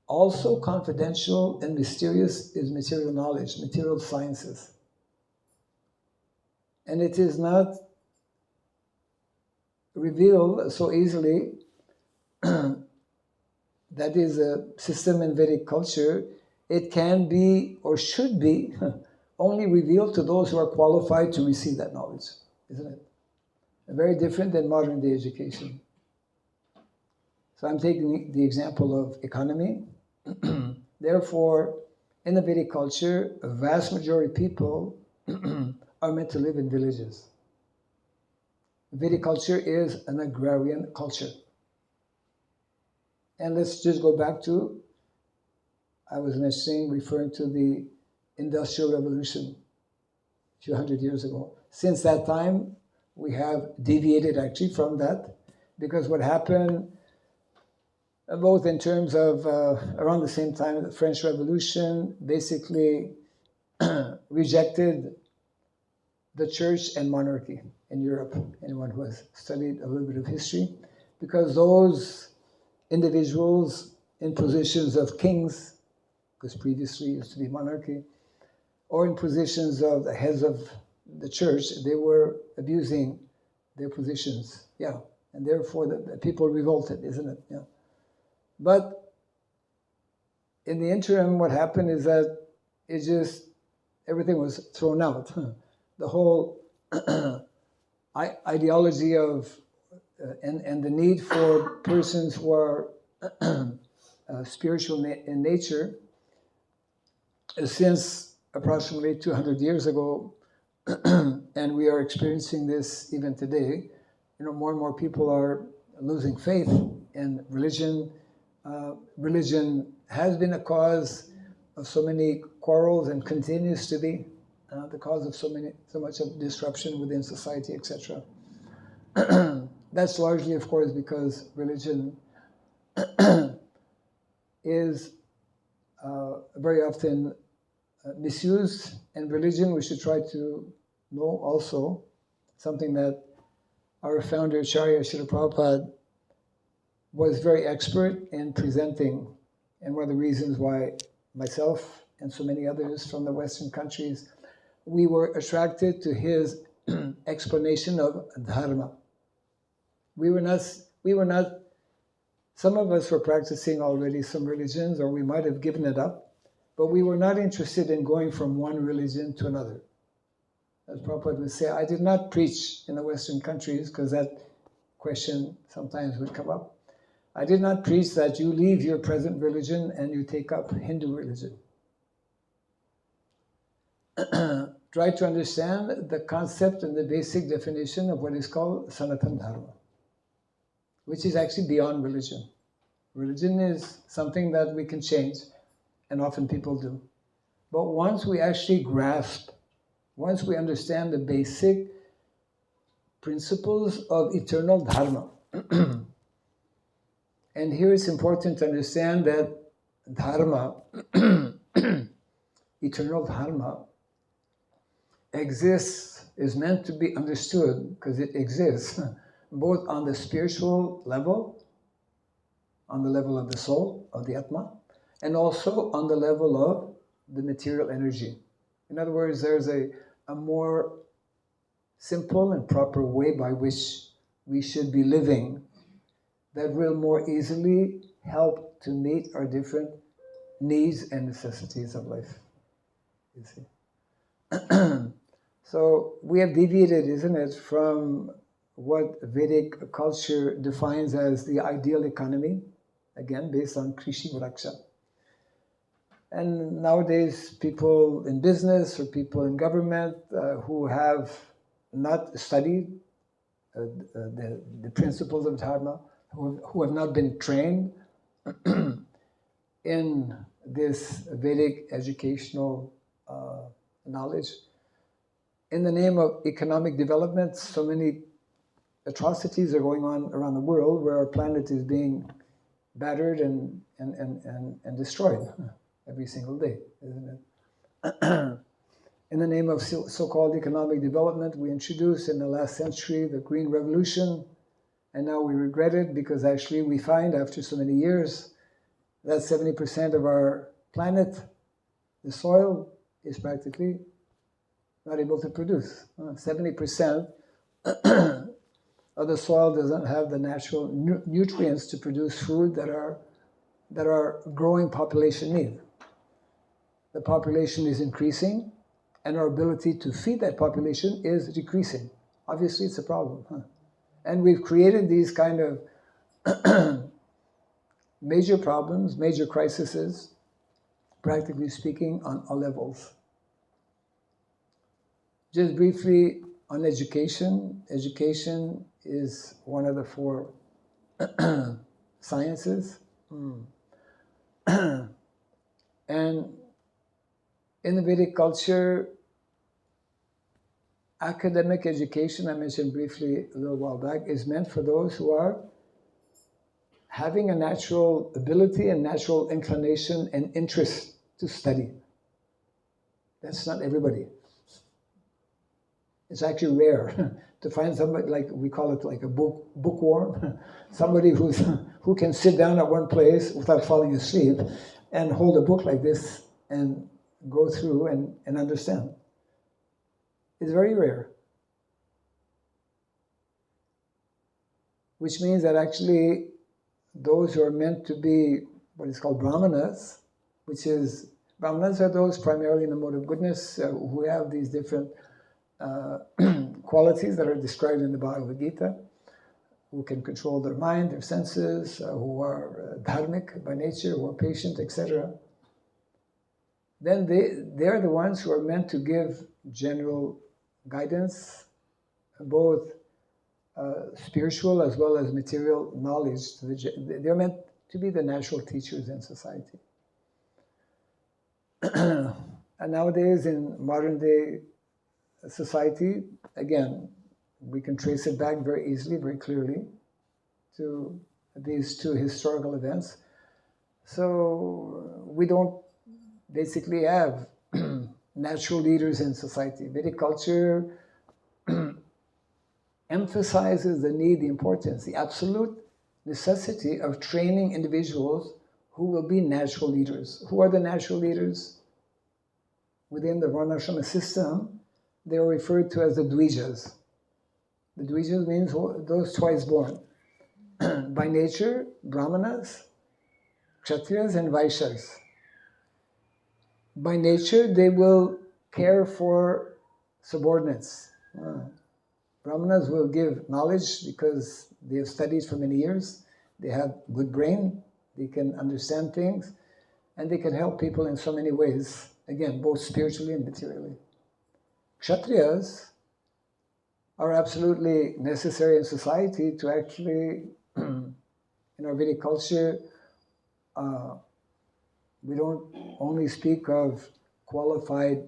Also confidential and mysterious is material knowledge, material sciences. And it is not revealed so easily. That is a system in Vedic culture. It can be or should be only revealed to those who are qualified to receive that knowledge, isn't it? Very different than modern day education. So I'm taking the example of economy. Therefore, in the Vedic culture, a vast majority of people are meant to live in villages. Vedic culture is an agrarian culture. And let's just go back to, I was mentioning, referring to the Industrial Revolution a few hundred years ago. Since that time, we have deviated actually from that, because what happened, both in terms of around the same time, the French Revolution basically rejected the church and monarchy in Europe, anyone who has studied a little bit of history, because those individuals in positions of kings, because previously it used to be monarchy, or in positions of the heads of the church, they were abusing their positions. Yeah, and therefore the people revolted, isn't it? Yeah. But in the interim, what happened is that everything was thrown out. The whole ideology of and the need for persons who are spiritual in nature, since approximately 200 years ago, and we are experiencing this even today, more and more people are losing faith in religion. Religion has been a cause of so many quarrels and continues to be the cause of so much of disruption within society, etc. That's largely, of course, because religion is very often misused, and religion, we should try to know also something that our founder, Acharya Srila Prabhupada, was very expert in presenting, and one of the reasons why myself and so many others from the Western countries, we were attracted to his explanation of dharma. We were not, some of us were practicing already some religions, or we might have given it up, but we were not interested in going from one religion to another. As Prabhupada would say, I did not preach in the Western countries, because that question sometimes would come up. I did not preach that you leave your present religion and you take up Hindu religion. Try to understand the concept and the basic definition of what is called Sanatana Dharma, which is actually beyond religion. Religion is something that we can change, and often people do. But once we actually grasp, once we understand the basic principles of eternal Dharma, and here it's important to understand that Dharma, eternal Dharma, exists, is meant to be understood because it exists both on the spiritual level, on the level of the soul, of the Atma, and also on the level of the material energy. In other words, there's a more simple and proper way by which we should be living that will more easily help to meet our different needs and necessities of life. You see. So we have deviated, isn't it, from what Vedic culture defines as the ideal economy, again, based on Krishi Vraksha. And nowadays, people in business or people in government who have not studied the principles of Dharma, who have not been trained in this Vedic educational knowledge, in the name of economic development, so many atrocities are going on around the world where our planet is being battered and destroyed every single day, isn't it? In the name of so-called economic development, we introduced in the last century the Green Revolution, and now we regret it because actually we find after so many years that 70% of our planet, the soil, is practically not able to produce. 70% of the soil doesn't have the natural nutrients to produce food that our growing population need. The population is increasing, and our ability to feed that population is decreasing. Obviously, it's a problem. And we've created these kind of major problems, major crises, practically speaking, on all levels. Just briefly on education. Education is one of the four sciences. And in the Vedic culture, academic education, I mentioned briefly a little while back, is meant for those who are having a natural ability and natural inclination and interest to study. That's not everybody. It's actually rare to find somebody, like we call it like a bookworm, somebody who can sit down at one place without falling asleep and hold a book like this and go through and understand. It's very rare. Which means that actually those who are meant to be what is called brahmanas, brahmanas are those primarily in the mode of goodness who have these different qualities that are described in the Bhagavad Gita, who can control their mind, their senses, who are dharmic by nature, who are patient, etc. Then they're the ones who are meant to give general guidance, both spiritual as well as material knowledge. They're meant to be the natural teachers in society. And nowadays, in modern day society, again, we can trace it back very easily, very clearly to these two historical events. So we don't basically have natural leaders in society. Vedic culture emphasizes the need, the importance, the absolute necessity of training individuals who will be natural leaders. Who are the natural leaders? Within the Varnasrama system, they are referred to as the Dvijas. The Dvijas means those twice born. By nature, Brahmanas, Kshatriyas, and Vaishyas. By nature, they will care for subordinates. Brahmanas will give knowledge because they have studied for many years. They have good brain. They can understand things. And they can help people in so many ways. Again, both spiritually and materially. Kshatriyas are absolutely necessary in society to actually, in our Vedic culture, we don't only speak of qualified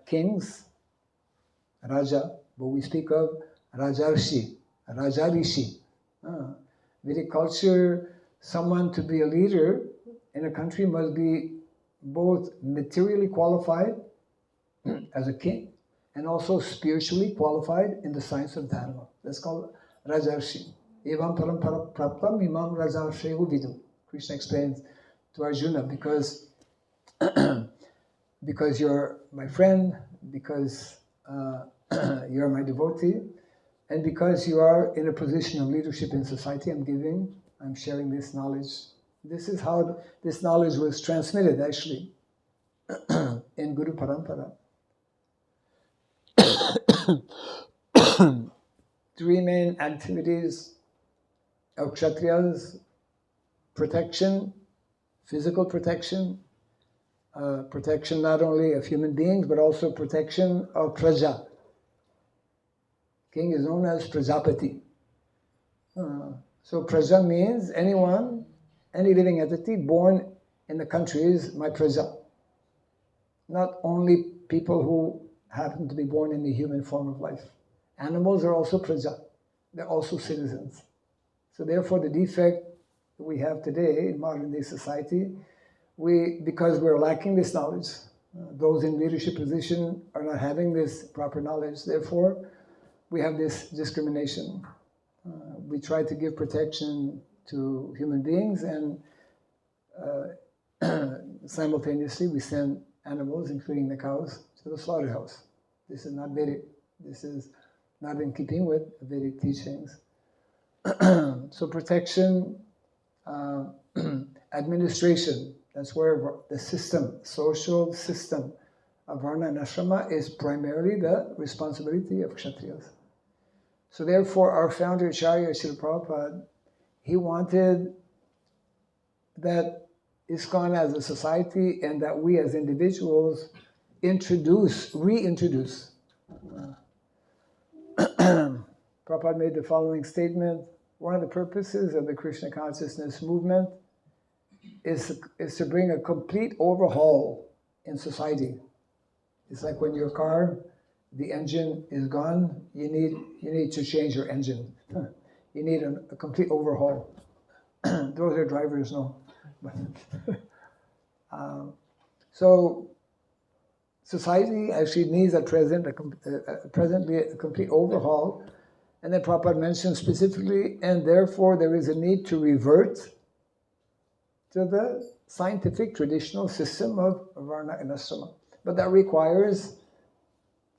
kings, Raja, but we speak of Rajarshi, Rajarishi. Vedic culture, someone to be a leader in a country must be both materially qualified as a king and also spiritually qualified in the science of Dharma. That's called Rajarshi. Evam parampara praptam imam Rajarshehu vidu. Krishna explains to Arjuna, because you're my friend, because you're my devotee, And because you are in a position of leadership in society, I'm sharing this knowledge. This is how this knowledge was transmitted actually in Guru Parampara. Three main activities of Kshatriyas: protection, physical protection, protection not only of human beings, but also protection of Praja. King is known as Prajapati. So Praja means anyone, any living entity born in the country is my Praja. Not only people who happen to be born in the human form of life. Animals are also Praja. They're also citizens. So therefore the defect that we have today in modern day society, because we're lacking this knowledge, those in leadership position are not having this proper knowledge, therefore we have this discrimination. We try to give protection to human beings, and simultaneously we send animals, including the cows, to the slaughterhouse. This is not Vedic. This is not in keeping with Vedic teachings. So protection, administration, that's where the system, social system of Varna and Ashrama is primarily the responsibility of Kshatriyas. So therefore our founder Acharya Srila Prabhupada, he wanted that ISKCON as a society and that we as individuals reintroduce. Prabhupada made the following statement: one of the purposes of the Krishna consciousness movement is to bring a complete overhaul in society. It's like when your car, the engine is gone, you need to change your engine. You need a complete overhaul. Those are drivers, no. So society actually needs presently a complete overhaul. And then Prabhupada mentioned specifically, and therefore there is a need to revert to the scientific traditional system of Varna and Asrama. But that requires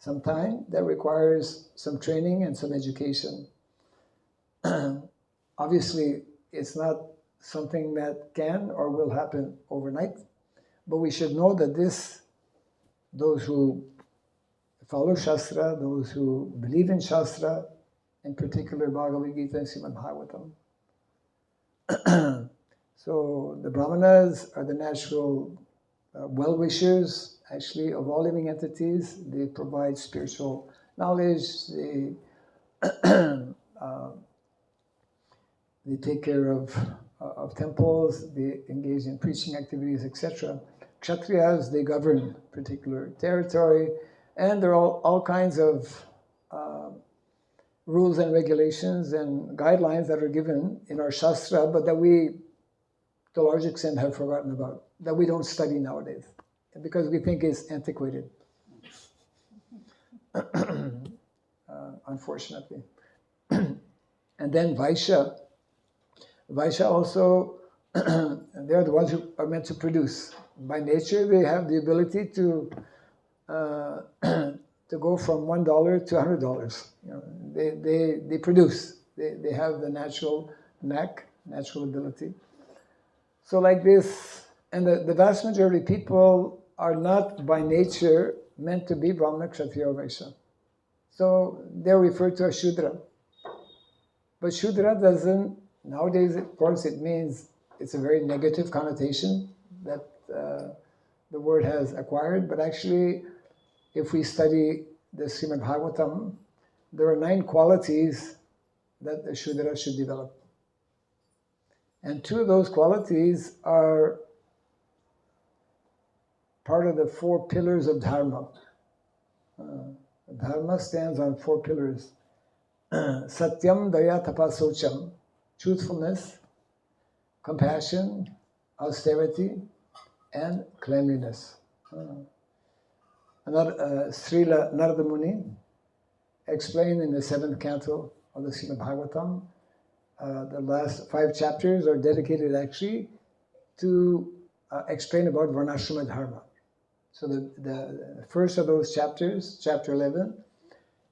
some time, that requires some training and some education. Obviously, it's not something that can or will happen overnight, but we should know that those who follow Shastra, those who believe in Shastra, in particular Bhagavad Gita and Srimad Bhagavatam. So the Brahmanas are the natural well-wishers, actually, of all living entities. They provide spiritual knowledge, they take care of temples, they engage in preaching activities, etc. Kshatriyas, they govern particular territory, and there are all kinds of rules and regulations and guidelines that are given in our Shastra, but that we, to a large extent, have forgotten about, that we don't study nowadays, because we think it's antiquated, unfortunately. And then Vaishya also, they're the ones who are meant to produce. By nature, they have the ability to go from $1 to $100. You know, they produce. They have the natural knack, natural ability. So like this, and the vast majority of people are not by nature meant to be Brahmana, Kshatriya, or Vaishya. So they're referred to as Shudra. But Shudra doesn't, nowadays, of course, it means, it's a very negative connotation that the word has acquired, but actually, if we study the Srimad Bhagavatam, there are 9 qualities that the Shudra should develop. And 2 of those qualities are part of the 4 pillars of Dharma. Dharma stands on 4 pillars. Satyam, Daya, Tapasocham, truthfulness, compassion, austerity, and cleanliness. Srila Narada Muni explained in the 7th canto of the Srimad Bhagavatam, the last 5 chapters are dedicated actually to explain about Varnasrama Dharma. So the first of those chapters, chapter 11,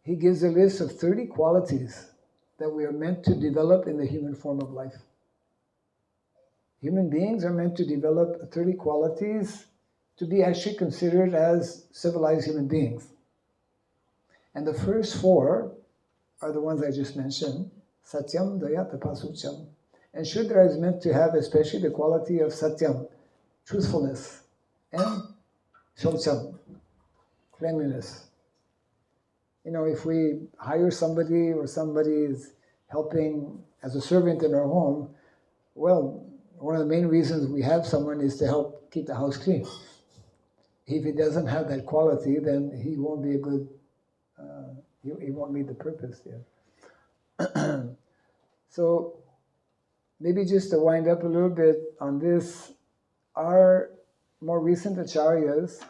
he gives a list of 30 qualities that we are meant to develop in the human form of life. Human beings are meant to develop 30 qualities to be actually considered as civilized human beings. And the first 4 are the ones I just mentioned: Satyam, Daya, Tapasucham. And Shudra is meant to have especially the quality of Satyam, truthfulness, and Shaucham, cleanliness. You know, if we hire somebody or somebody is helping as a servant in our home, well, one of the main reasons we have someone is to help keep the house clean. If he doesn't have that quality, then he won't be a good, he won't meet the purpose there. So maybe just to wind up a little bit on this, our more recent acharyas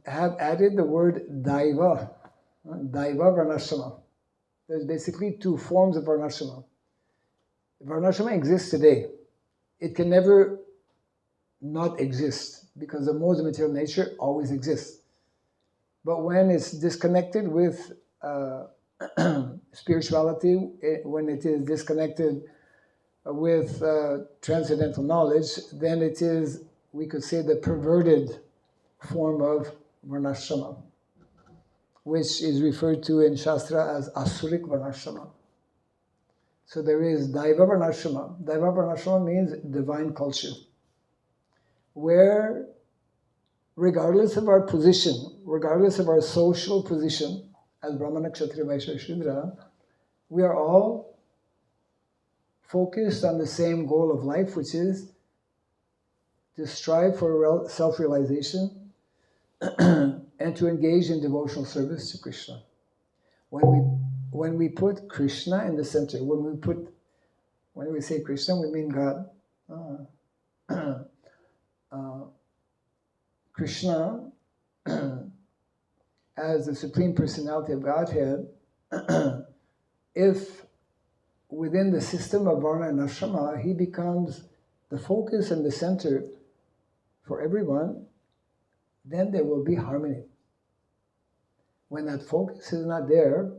have added the word Daiva, Daiva Varnasrama. There's basically 2 forms of Varnasrama. Varnasrama exists today. It can never not exist because the modes of material nature always exist. But when it's disconnected with spirituality, when it is disconnected with transcendental knowledge, then it is, we could say, the perverted form of Varnasrama, which is referred to in Shastra as Asurik Varnasrama. So there is Daiva Varnasrama. Daiva Varnasrama means divine culture, where regardless of our position, regardless of our social position, as Brahmana, Kshatriya, Vaishya, Shudra, we are all focused on the same goal of life, which is to strive for self-realization and to engage in devotional service to Krishna. When we put Krishna in the center, when we say Krishna, we mean God. Krishna, as the Supreme Personality of Godhead, if within the system of Varna and Ashrama, he becomes the focus and the center for everyone, then there will be harmony. When that focus is not there,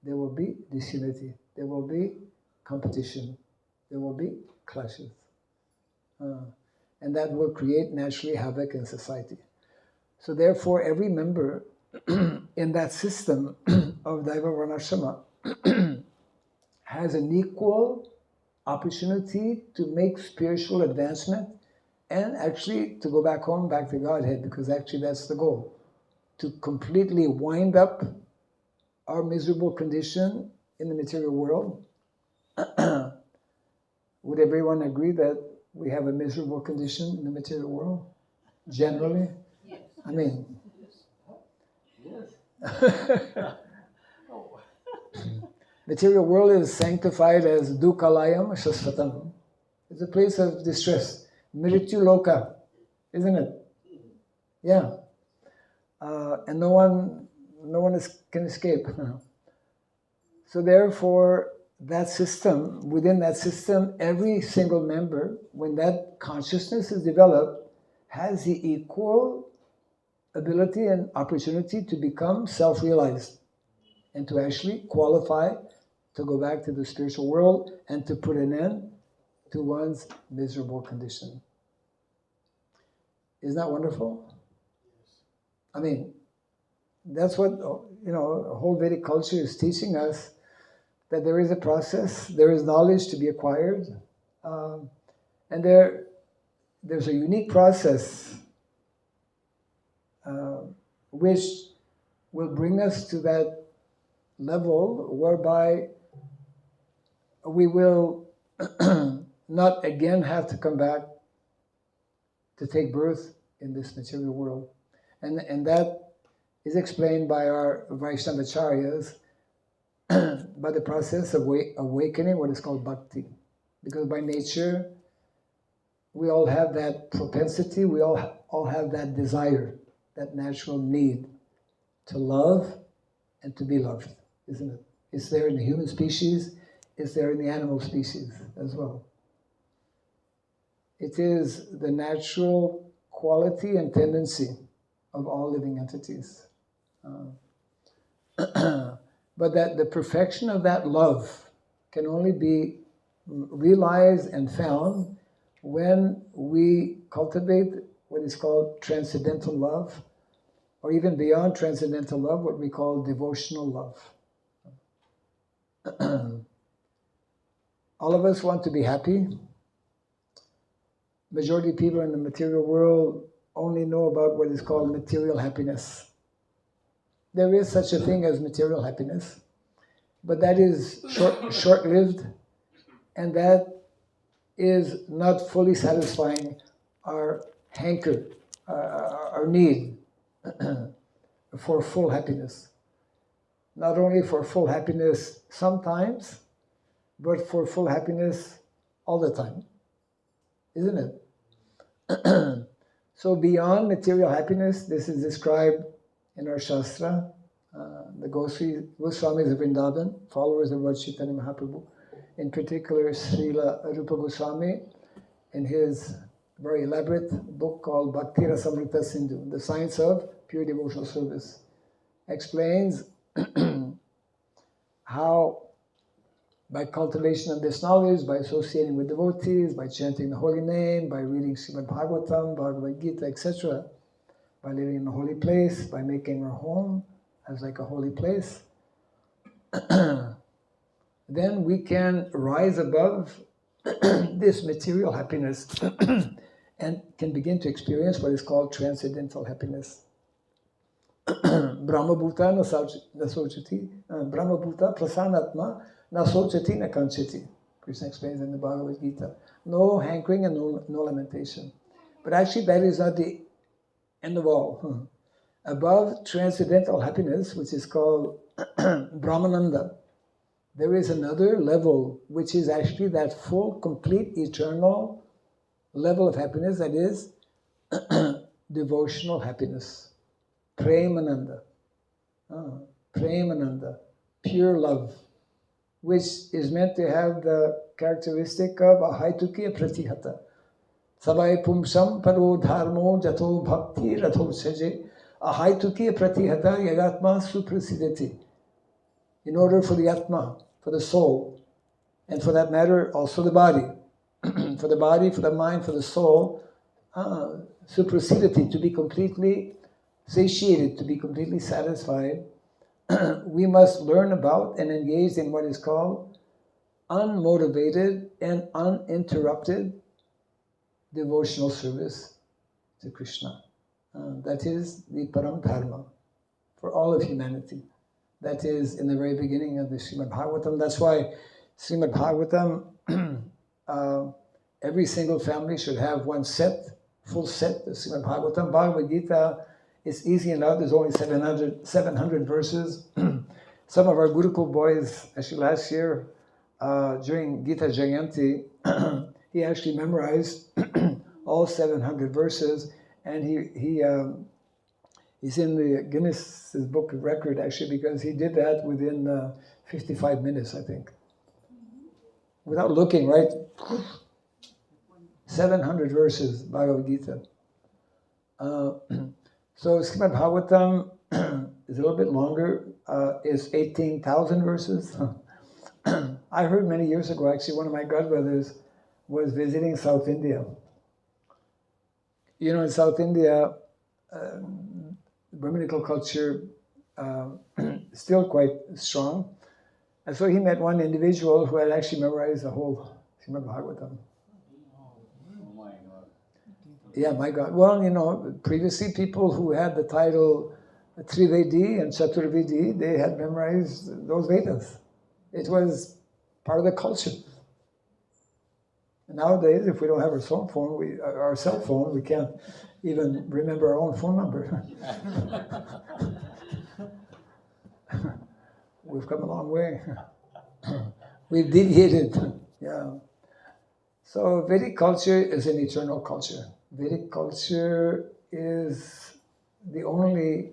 there will be disunity, there will be competition, there will be clashes. And that will create naturally havoc in society. So therefore, every member in that system of Daiva Varnasrama has an equal opportunity to make spiritual advancement and actually to go back home, back to Godhead, because actually that's the goal. To completely wind up our miserable condition in the material world. Would everyone agree that we have a miserable condition in the material world? Generally? Yes. I mean... Yes. Material world is sanctified as Dukkalayam Shasvatam. It's a place of distress. Mrityu Loka, isn't it? Yeah. And no one can escape. So therefore, that system, within that system, every single member, when that consciousness is developed, has the equal ability and opportunity to become self-realized and to actually qualify to go back to the spiritual world and to put an end to one's miserable condition. Isn't that wonderful? I mean, that's what, whole Vedic culture is teaching us, that there is a process, there is knowledge to be acquired, and there's a unique process which will bring us to that level whereby we will not again have to come back to take birth in this material world. And that is explained by our Vaishnavacharyas by the process of awakening what is called bhakti. Because by nature, we all have that propensity, we all have that desire, that natural need to love and to be loved, isn't it? It's there in the human species, it's there in the animal species as well. It is the natural quality and tendency of all living entities. But that the perfection of that love can only be realized and found when we cultivate what is called transcendental love, or even beyond transcendental love, what we call devotional love. All of us want to be happy. Majority of people in the material world only know about what is called material happiness. There is such a thing as material happiness, but that is short-lived, and that is not fully satisfying our hanker, our need for full happiness. Not only for full happiness sometimes, but for full happiness all the time. Isn't it? So beyond material happiness, this is described in our Shastra, the Goswamis of Vrindavan, followers of Lord Chaitanya Mahaprabhu, in particular Srila Rupa Goswami, in his very elaborate book called Bhakti Rasamrita Sindhu, the science of pure devotional service, explains how by cultivation of this knowledge, by associating with devotees, by chanting the holy name, by reading Srimad Bhagavatam, Bhagavad Gita, etc., by living in a holy place, by making our home as like a holy place, then we can rise above this material happiness and can begin to experience what is called transcendental happiness. Brahma Bhuta na sochati, Brahma Bhuta prasanatma na sochati na kanchati. Krishna explains in the Bhagavad Gita. No hankering and no lamentation. But actually that is not the end of all. Above transcendental happiness, which is called Brahmananda, there is another level which is actually that full, complete, eternal level of happiness, that is devotional happiness. Premananda. Premananda. Pure love, which is meant to have the characteristic of ahaitukiya pratihata. Sabai pumsam paro dharmo jato bhakti ratho saje ahaitukiya pratihata yagatma suprasidati. In order for the atma, for the soul, and for that matter also the body, for the body, for the mind, for the soul, suprasidati, to be completely satiated, to be completely satisfied, we must learn about and engage in what is called unmotivated and uninterrupted devotional service to Krishna. That is the Param Dharma for all of humanity. That is in the very beginning of the Srimad Bhagavatam. That's why Srimad Bhagavatam, every single family should have one set, full set of Srimad Bhagavatam. Bhagavad Gita, it's easy enough. There's only 700 verses. Some of our Gurukul boys, actually last year, during Gita Jayanti, he actually memorized all 700 verses, and he's in the Guinness Book of Record, actually, because he did that within 55 minutes, I think. Without looking, right? 700 verses, Bhagavad Gita. So Srimad Bhagavatam is a little bit longer, is 18,000 verses. I heard many years ago, actually, one of my godbrothers was visiting South India. You know, in South India, Brahminical culture is still quite strong. And so he met one individual who had actually memorized the whole Srimad Bhagavatam. Yeah, my God. Well, you know, previously people who had the title Trivedi and Chaturvedi, they had memorized those Vedas. It was part of the culture. Nowadays, if we don't have our cell phone, we can't even remember our own phone number. We've come a long way. We've deviated. Yeah. So Vedic culture is an eternal culture. Vedic culture is the only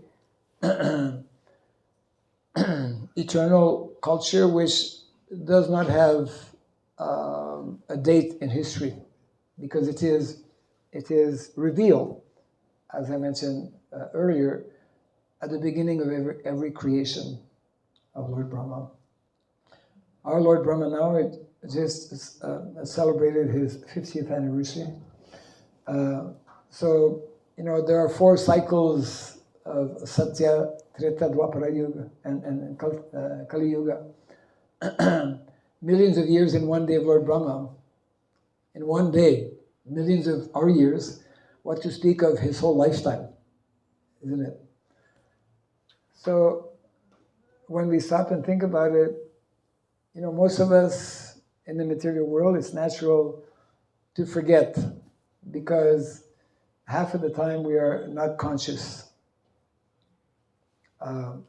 eternal culture which does not have a date in history, because it is revealed, as I mentioned earlier, at the beginning of every creation. of Lord Brahma. Our Lord Brahma now it just celebrated his 50th anniversary. So, there are 4 cycles of Satya, Treta, Dwapara Yuga, and Kali Yuga. Millions of years in one day of Lord Brahma. In one day, millions of our years, what to speak of his whole lifetime, isn't it? So, when we stop and think about it, most of us in the material world, it's natural to forget because half of the time we are not conscious.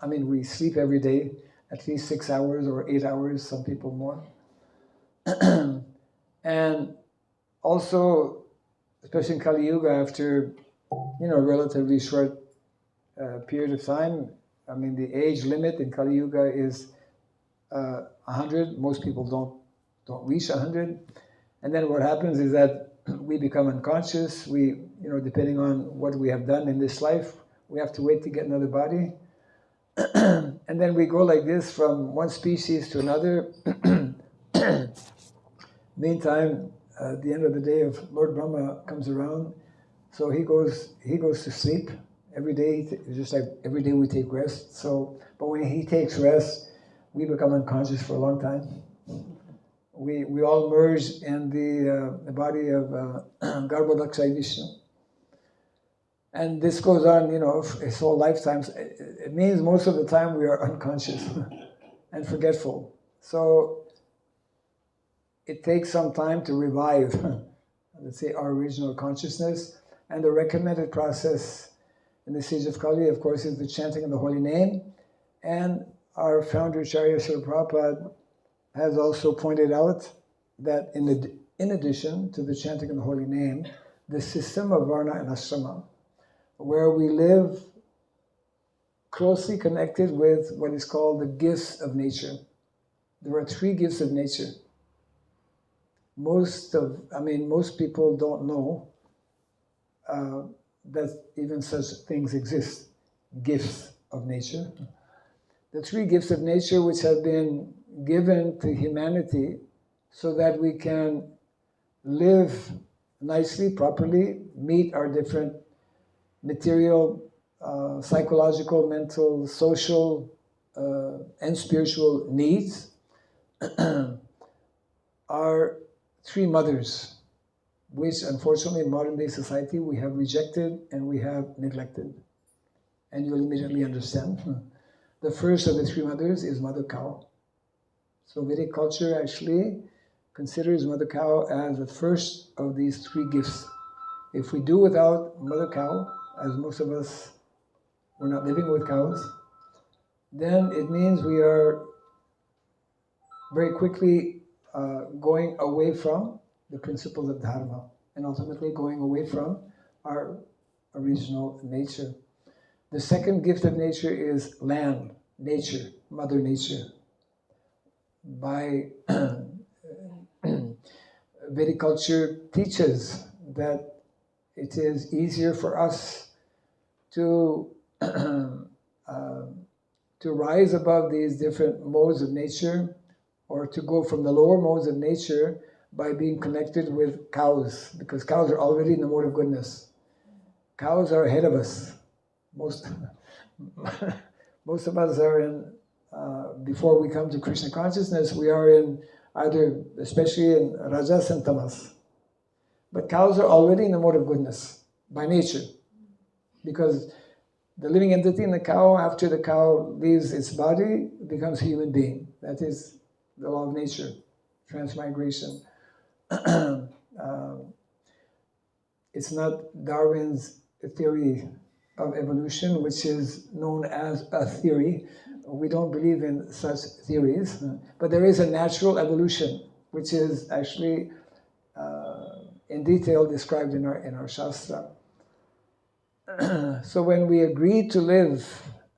We sleep every day, at least 6 hours or 8 hours, some people more. And also, especially in Kali Yuga, after a relatively short period of time, the age limit in Kali Yuga is 100. Most people don't reach 100. And then what happens is that we become unconscious. We, depending on what we have done in this life, we have to wait to get another body. And then we go like this from one species to another. Meantime, the end of the day of Lord Brahma comes around, so he goes to sleep every day, just like every day we take rest. So, but when he takes rest, we become unconscious for a long time. We all merge in the body of Garbhodakshai Vishnu. And this goes on, his whole lifetime. It means most of the time we are unconscious and forgetful. So it takes some time to revive, let's say, our original consciousness. And the recommended process in the siege of Kali, of course, is the chanting of the holy name. And our founder, Acharya Srila Prabhupada, has also pointed out that in addition to the chanting of the holy name, the system of Varna and Asrama, where we live closely connected with what is called the gifts of nature. There are 3 gifts of nature. Most people don't know that even such things exist, gifts of nature. The 3 gifts of nature which have been given to humanity so that we can live nicely, properly, meet our different material, psychological, mental, social, and spiritual needs are 3 mothers, which unfortunately in modern day society we have rejected and we have neglected. And you'll immediately understand. The first of the 3 mothers is Mother Cow. So Vedic culture actually considers Mother Cow as the first of these 3 gifts. If we do without Mother Cow, as most of us, we're not living with cows, then it means we are very quickly going away from the principles of Dharma and ultimately going away from our original nature. The second gift of nature is land, nature, Mother Nature. By Vedic culture teaches that it is easier for us to rise above these different modes of nature, or to go from the lower modes of nature by being connected with cows, because cows are already in the mode of goodness. Cows are ahead of us. Most of us are in, before we come to Krishna consciousness, we are in either, especially in Rajas and Tamas. But cows are already in the mode of goodness by nature, because the living entity in the cow, after the cow leaves its body, becomes a human being. That is the law of nature, transmigration. It's not Darwin's theory of evolution, which is known as a theory. We don't believe in such theories, but there is a natural evolution, which is actually in detail described in our Shastra. So when we agreed to live,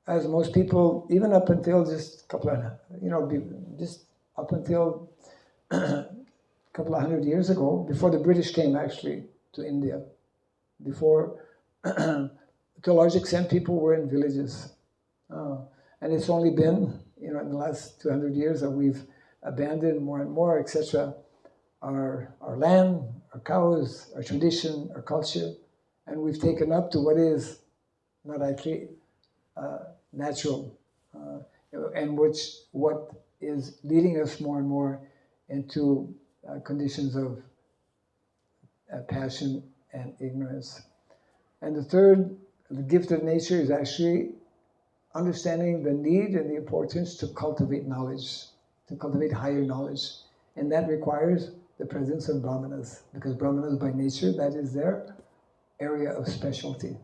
as most people, even up until just up until a couple of hundred years ago, before the British came actually to India, before, to a large extent, people were in villages. And it's only been in the last 200 years that we've abandoned more and more, etc., our land, our cows, our tradition, our culture, and we've taken up to what is not actually natural, and what is leading us more and more into conditions of passion and ignorance. And the third, the gift of nature, is actually understanding the need and the importance to cultivate knowledge, to cultivate higher knowledge. And that requires the presence of brahmanas, because brahmanas by nature, that is their area of specialty.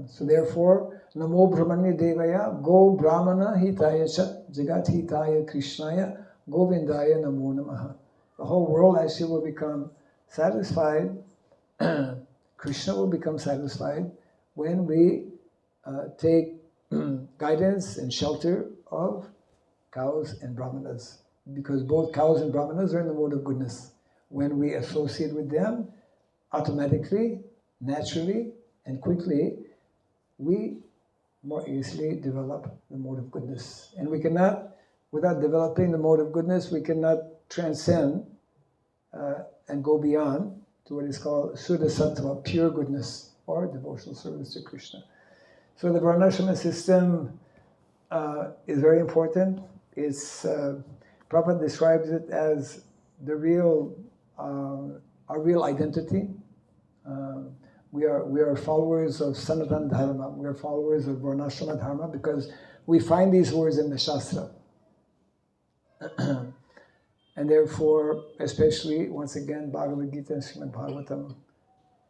So therefore, Namo Brahmanya Devaya Go Brahmana Hitaya Cha Jagat Hitaya Krishnaya Govindaya Namo Namaha. The whole world actually will become satisfied, Krishna will become satisfied when we take guidance and shelter of cows and brahmanas, because both cows and brahmanas are in the mode of goodness. When we associate with them, automatically, naturally, and quickly, we more easily develop the mode of goodness. And we cannot, without developing the mode of goodness, we cannot transcend and go beyond to what is called Suddha Sattva, pure goodness, or devotional service to Krishna. So the Varnasrama system is very important. It's Prabhupada describes it as the real, our real identity. We are followers of Sanatana Dharma. We are followers of Varnasrama Dharma because we find these words in the Shastra. And therefore, especially, once again, Bhagavad Gita and Srimad Bhagavatam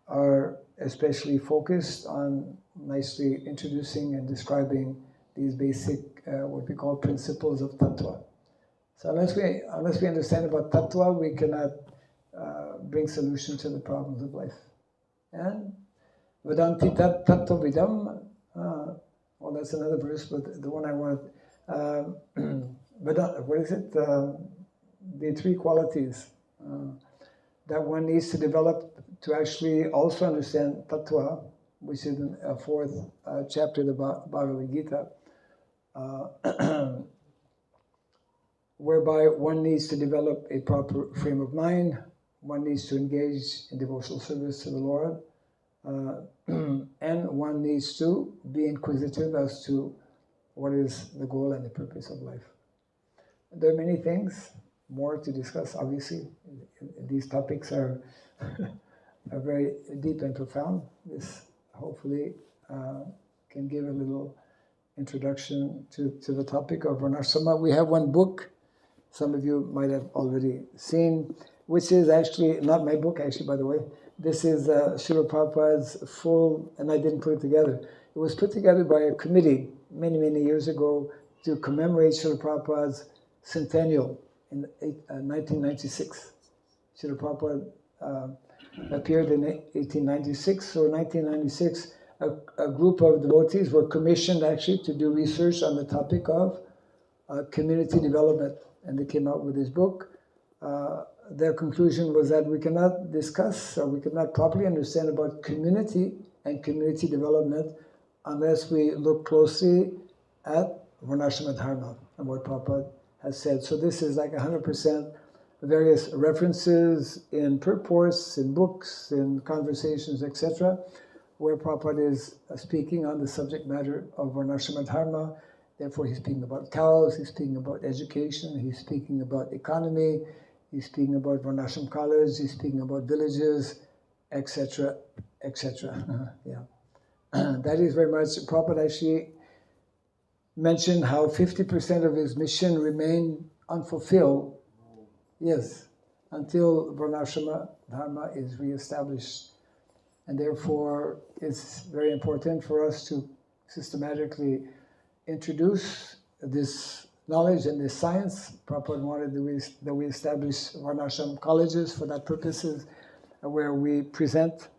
are especially focused on nicely introducing and describing these basic, what we call principles of tattva. So unless we understand about tattva, we cannot bring solution to the problems of life. And Vedanti tattva vidam, well, that's another verse, but the one I want, what is it? The three qualities that one needs to develop to actually also understand tattva, which is in a fourth chapter of the Bhagavad Gita, whereby one needs to develop a proper frame of mind, one needs to engage in devotional service to the Lord, and one needs to be inquisitive as to what is the goal and the purpose of life. There are many things more to discuss, obviously. These topics are very deep and profound. This hopefully can give a little introduction to the topic of Varnasrama. We have one book, some of you might have already seen, which is actually not my book, actually, by the way. This is Srila Prabhupada's full, and I didn't put it together. It was put together by a committee many, many years ago to commemorate Srila Prabhupada's centennial in 1996. Srila Prabhupada appeared in 1896, so in 1996 a group of devotees were commissioned actually to do research on the topic of community development, and they came out with this book. Their conclusion was that we cannot discuss or we cannot properly understand about community and community development unless we look closely at Varnasrama Dharma and what Prabhupada has said. So this is like 100% various references in purports, in books, in conversations, etc., where Prabhupada is speaking on the subject matter of Varnasrama Dharma. Therefore, he's speaking about cows, he's speaking about education, he's speaking about economy, he's speaking about Varnashram college, he's speaking about villages, etc., etc. Yeah. That is very much, Prabhupada actually mentioned how 50% of his mission remained unfulfilled, yes, until Varnasrama Dharma is reestablished. And therefore, it's very important for us to systematically introduce this knowledge and this science. Prabhupada wanted that we establish Varnashram colleges for that purposes, where we present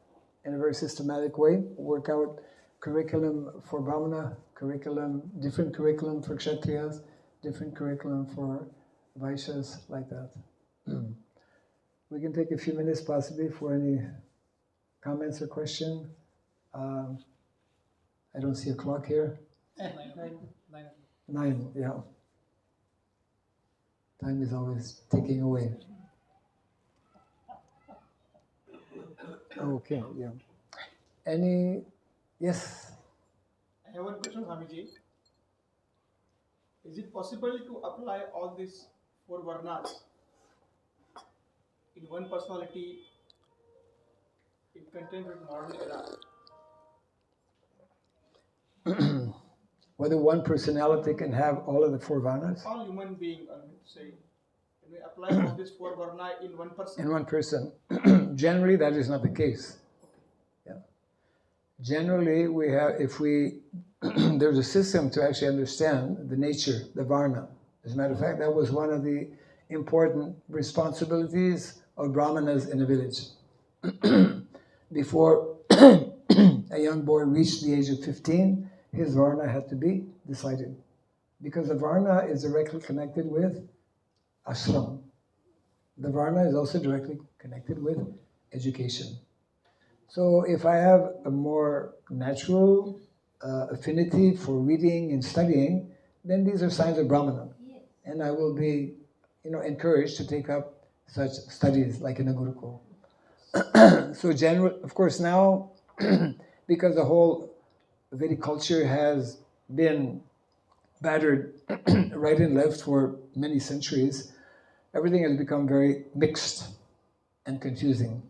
in a very systematic way, work out curriculum for Brahmana, different curriculum for Kshatriyas, different curriculum for Vaishyas, like that. We can take a few minutes possibly for any comments or question. I don't see a clock here. 9. 9, yeah. Time is always ticking away. Okay, yeah. Yes? I have one question, Swamiji. Is it possible to apply all these 4 Varnas in one personality in content with modern era? Whether one personality can have all of the 4 Varnas? All human being, I mean to say, can we apply all these 4 Varna in one person? In one person. Generally, that is not the case. Yeah. Generally, we have, there's a system to actually understand the nature, the Varna. As a matter of fact, that was one of the important responsibilities of Brahmanas in a village. Before a young boy reached the age of 15, his Varna had to be decided. Because the Varna is directly connected with ashram. The Varna is also directly connected with education. So if I have a more natural affinity for reading and studying, then these are signs of Brahmana. Yes. And I will be encouraged to take up such studies like in a Gurukul. So of course now, because the whole Vedic culture has been battered right and left for many centuries, everything has become very mixed and confusing.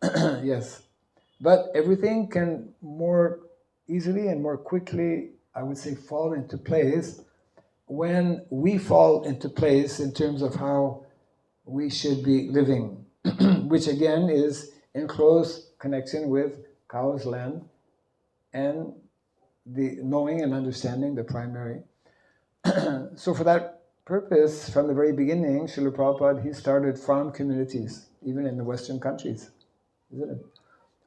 Yes. But everything can more easily and more quickly, I would say, fall into place when we fall into place in terms of how we should be living, which again is in close connection with cows, land, and the knowing and understanding the primary. So for that purpose, from the very beginning, Srila Prabhupada, he started farm communities, even in the Western countries, isn't it?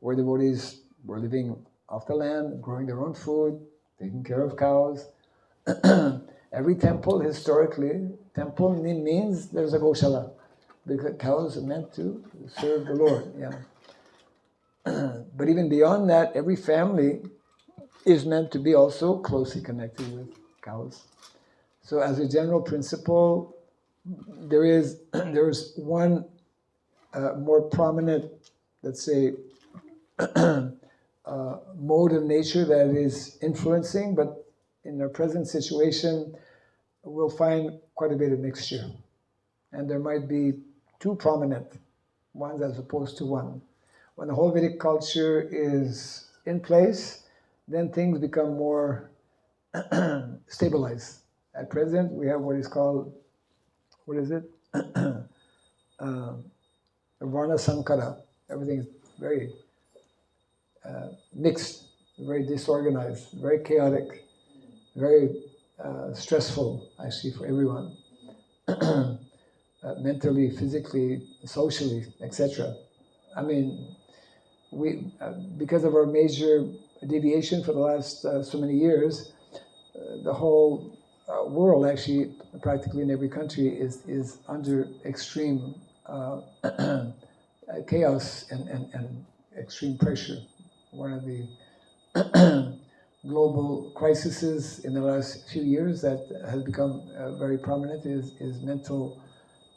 Where devotees were living off the land, growing their own food, taking care of cows. Every temple, historically, temple means there's a Goshala, because cows are meant to serve the Lord. Yeah. But even beyond that, every family is meant to be also closely connected with cows. So as a general principle, there is one more prominent, let's say, mode of nature that is influencing, but in our present situation, we'll find quite a bit of mixture. And there might be 2 prominent ones as opposed to one. When the whole Vedic culture is in place, then things become more stabilized. At present, we have what is called, Varna Sankara. Everything is very mixed, very disorganized, very chaotic, very stressful, actually, for everyone. Mentally, physically, socially, etc. I mean, because of our major deviation for the last so many years, the whole world, actually, practically in every country, is under extreme chaos and extreme pressure. One of the global crises in the last few years that has become very prominent is mental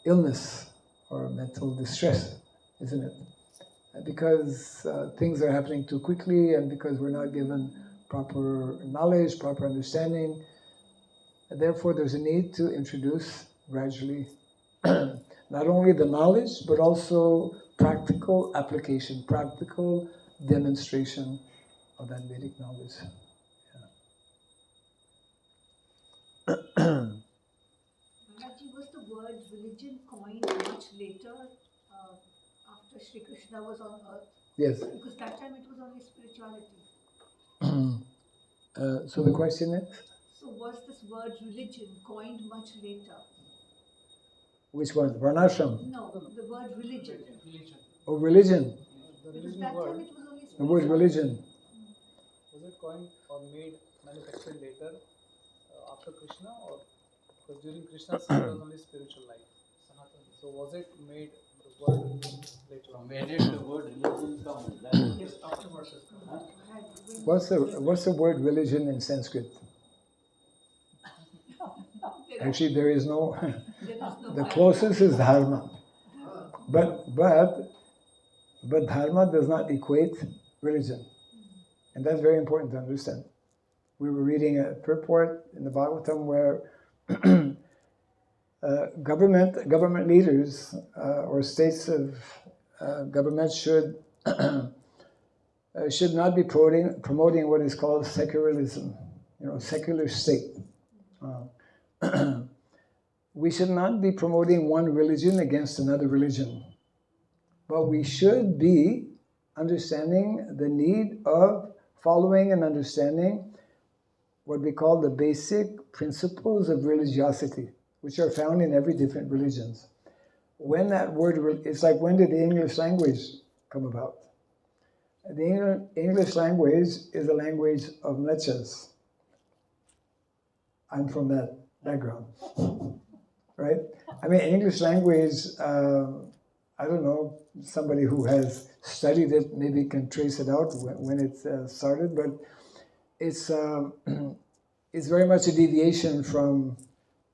illness or mental distress, isn't it? Because things are happening too quickly and because we're not given proper knowledge, proper understanding, therefore there's a need to introduce gradually not only the knowledge but also practical application, practical demonstration of that Vedic knowledge. Maharaj, was the word religion coined much later after Sri Krishna was on earth? Yes. Because that time it was only spirituality. So the question is? So was this word religion coined much later? Which one? Varnashram? No, the word religion. Oh, religion. The Because religion that word, time it was only The word spirituality. religion. was it coined or made, manufactured later after Krishna, or because during Krishna's it was only spiritual life, Sanatana. So was it made the word later on? Where did the word religion come? Yes, afterwards it comes. What's the word religion in Sanskrit? Actually, there is no. There is no The Bharata. closest is dharma, but dharma does not equate religion, and that's very important to understand. We were reading a purport in the Bhagavatam where government leaders or states of government should not be promoting what is called secularism, secular state. We should not be promoting one religion against another religion, but we should be understanding the need of following and understanding what we call the basic principles of religiosity, which are found in every different religions. When that word, it's like, when did the English language come about? The English language is a language of mlechas. I'm from that background, right? I mean, English language, I don't know, somebody who has studied it maybe can trace it out when it started, but it's very much a deviation from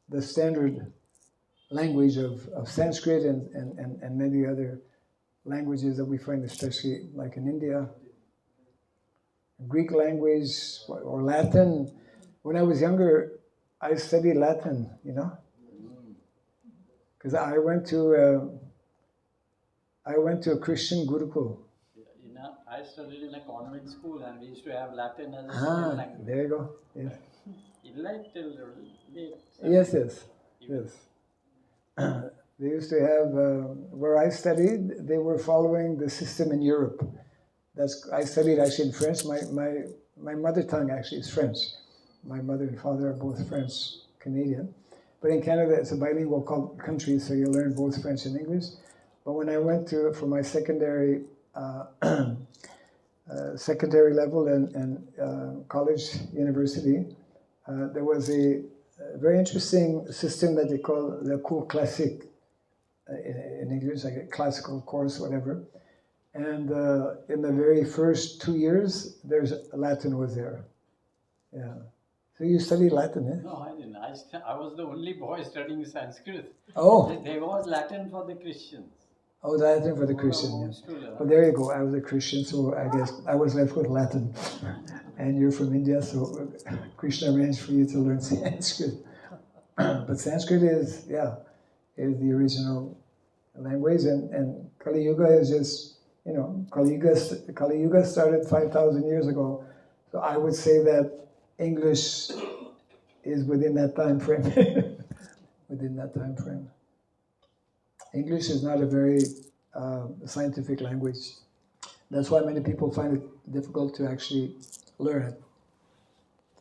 the standard language of Sanskrit and many other languages that we find, especially like in India. Greek language or Latin. When I was younger, I studied Latin, because I went to a Christian Gurukul. I studied in a convent school and we used to have Latin as a second language. There you go. Yes. Like till late. Yes. They used to have, where I studied, they were following the system in Europe. I studied actually in French. My mother tongue actually is French. My mother and father are both French Canadian. But in Canada, it's a bilingual country, so you learn both French and English. But when I went for my secondary level and college, university, there was a very interesting system that they call the cours classique in English, like a classical course, whatever. And in the very first 2 years, Latin was there. Yeah. So you studied Latin, eh? No, I didn't. I was the only boy studying Sanskrit. Oh. There was Latin for the Christians. Oh, Latin for the Christian, yes. Well, there you go. I was a Christian, so I guess I was left with Latin. And you're from India, so Krishna arranged for you to learn Sanskrit. But Sanskrit is the original language, and Kali Yuga is just, Kali Yuga started 5,000 years ago. So I would say that English is within that time frame. Within that time frame. English is not a very scientific language. That's why many people find it difficult to actually learn it.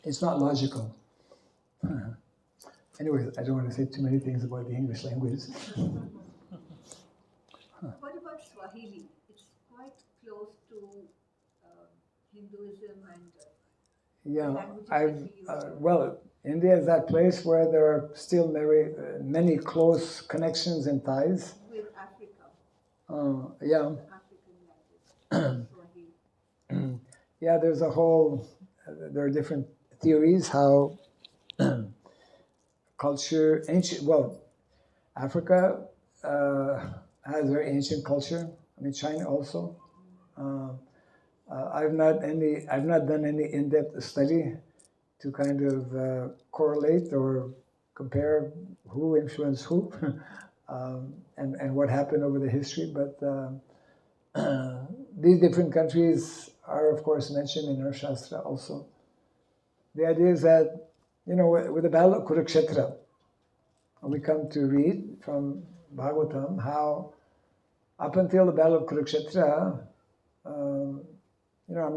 It's not logical. Anyway, I don't want to say too many things about the English language. What about Swahili? It's quite close to Hinduism and India is that place where there are still many close connections and ties. With Africa. Yeah. African language. Yeah, there are different theories how culture, Africa has very ancient culture. I mean, China also. I've not done any in-depth study to kind of correlate or compare who influenced who and what happened over the history. But these different countries are, of course, mentioned in our Shastra also. The idea is that, with the Battle of Kurukshetra, we come to read from Bhagavatam how up until the Battle of Kurukshetra,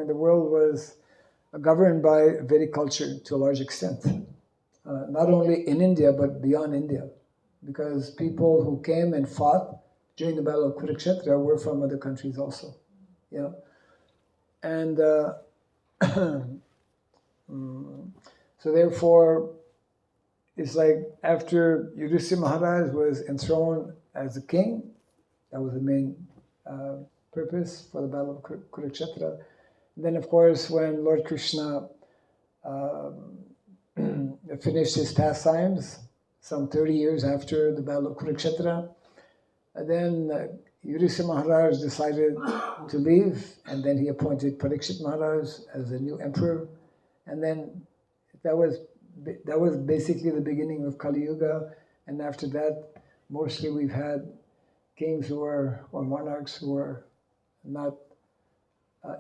the world was governed by Vedic culture to a large extent. Not only in India, but beyond India. Because people who came and fought during the Battle of Kurukshetra were from other countries also. Yeah. And so therefore, it's like after Yudhishthira Maharaj was enthroned as the king, that was the main purpose for the Battle of Kurukshetra. Then, of course, when Lord Krishna finished his pastimes some 30 years after the Battle of Kurukshetra. And then Yudhishthira Maharaj decided to leave, and then he appointed Parikshit Maharaj as the new emperor. And then that was basically the beginning of Kali Yuga. And after that, mostly we've had kings who are, or monarchs who are not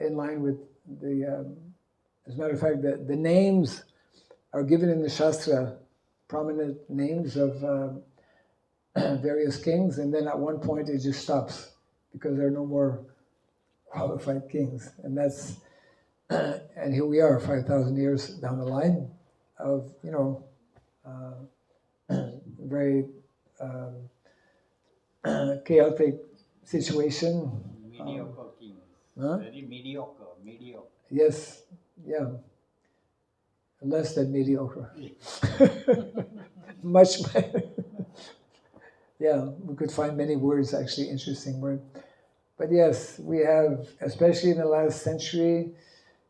in line with the. As a matter of fact, the names are given in the Shastra, prominent names of various kings, and then at one point it just stops because there are no more qualified kings. And that's, and here we are 5,000 years down the line of, very chaotic situation. Mediocre kings. Huh? Very mediocre. Yes, yeah. Less than mediocre. Much better. Yeah, we could find many words, actually, interesting word. But yes, we have, especially in the last century,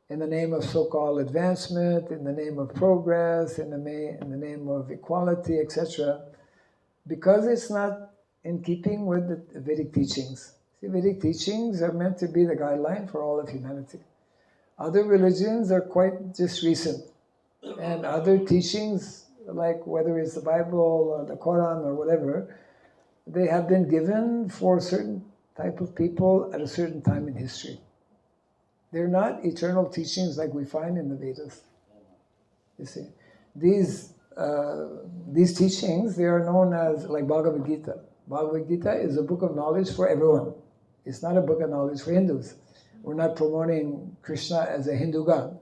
in the name of so-called advancement, in the name of progress, in the name of equality, etc., because it's not in keeping with the Vedic teachings. See, Vedic teachings are meant to be the guideline for all of humanity. Other religions are quite just recent. And other teachings, like whether it's the Bible or the Quran or whatever, they have been given for a certain type of people at a certain time in history. They're not eternal teachings like we find in the Vedas. You see, these teachings, they are known as like Bhagavad Gita. Bhagavad Gita is a book of knowledge for everyone. It's not a book of knowledge for Hindus. We're not promoting Krishna as a Hindu god.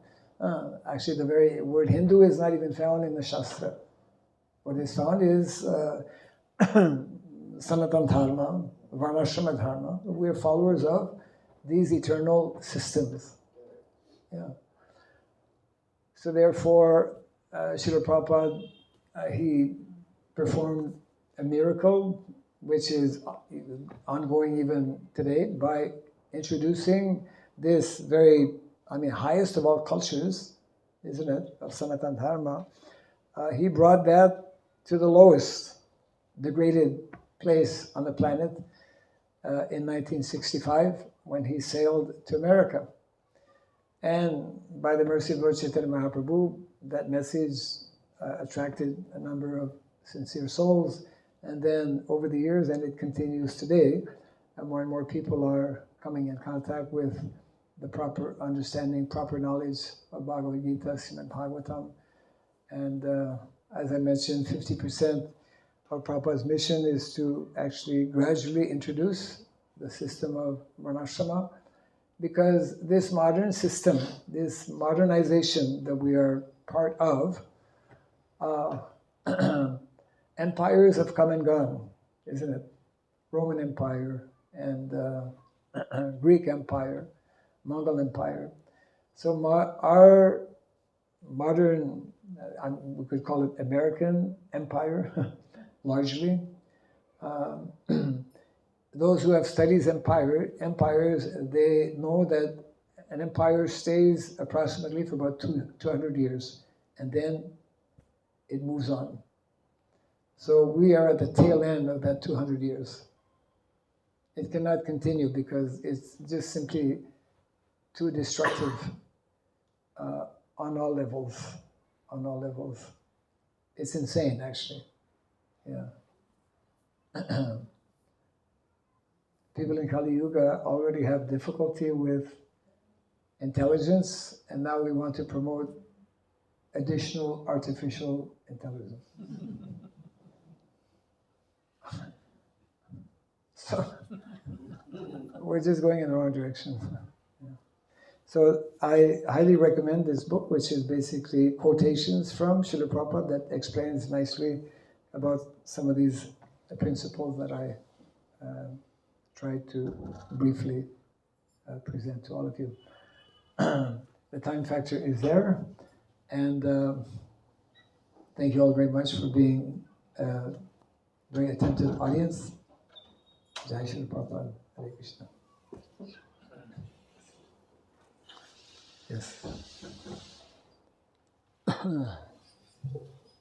Actually, the very word Hindu is not even found in the Shastra. What is found is Sanatana Dharma, Varnasrama Dharma. We're followers of these eternal systems. Yeah. So therefore, Srila Prabhupada, he performed a miracle, which is ongoing even today, by introducing this very, highest of all cultures, isn't it, of Sanatana Dharma. He brought that to the lowest, degraded place on the planet in 1965 when he sailed to America. And by the mercy of Lord Chaitanya Mahaprabhu, that message attracted a number of sincere souls. And then over the years, and it continues today, more and more people are coming in contact with the proper understanding, proper knowledge of Bhagavad Gita, Srimad Bhagavatam. And as I mentioned, 50% of Prabhupada's mission is to actually gradually introduce the system of Varnasrama, because this modern system, this modernization that we are part of, empires have come and gone, isn't it? Roman Empire and Greek Empire, Mongol Empire. So our modern, we could call it American Empire, largely. Those who have studied empires, they know that an empire stays approximately for about 200 years, and then it moves on. So we are at the tail end of that 200 years. It cannot continue because it's just simply too destructive on all levels. On all levels. It's insane, actually. Yeah. People in Kali Yuga already have difficulty with intelligence, and now we want to promote additional artificial intelligence. So we're just going in the wrong direction. Yeah. So I highly recommend this book, which is basically quotations from Srila Prabhupada that explains nicely about some of these principles that I tried to briefly present to all of you. The time factor is there, and thank you all very much for being a very attentive audience. Jai Shri Prabhupada, Hare Krishna. Yes.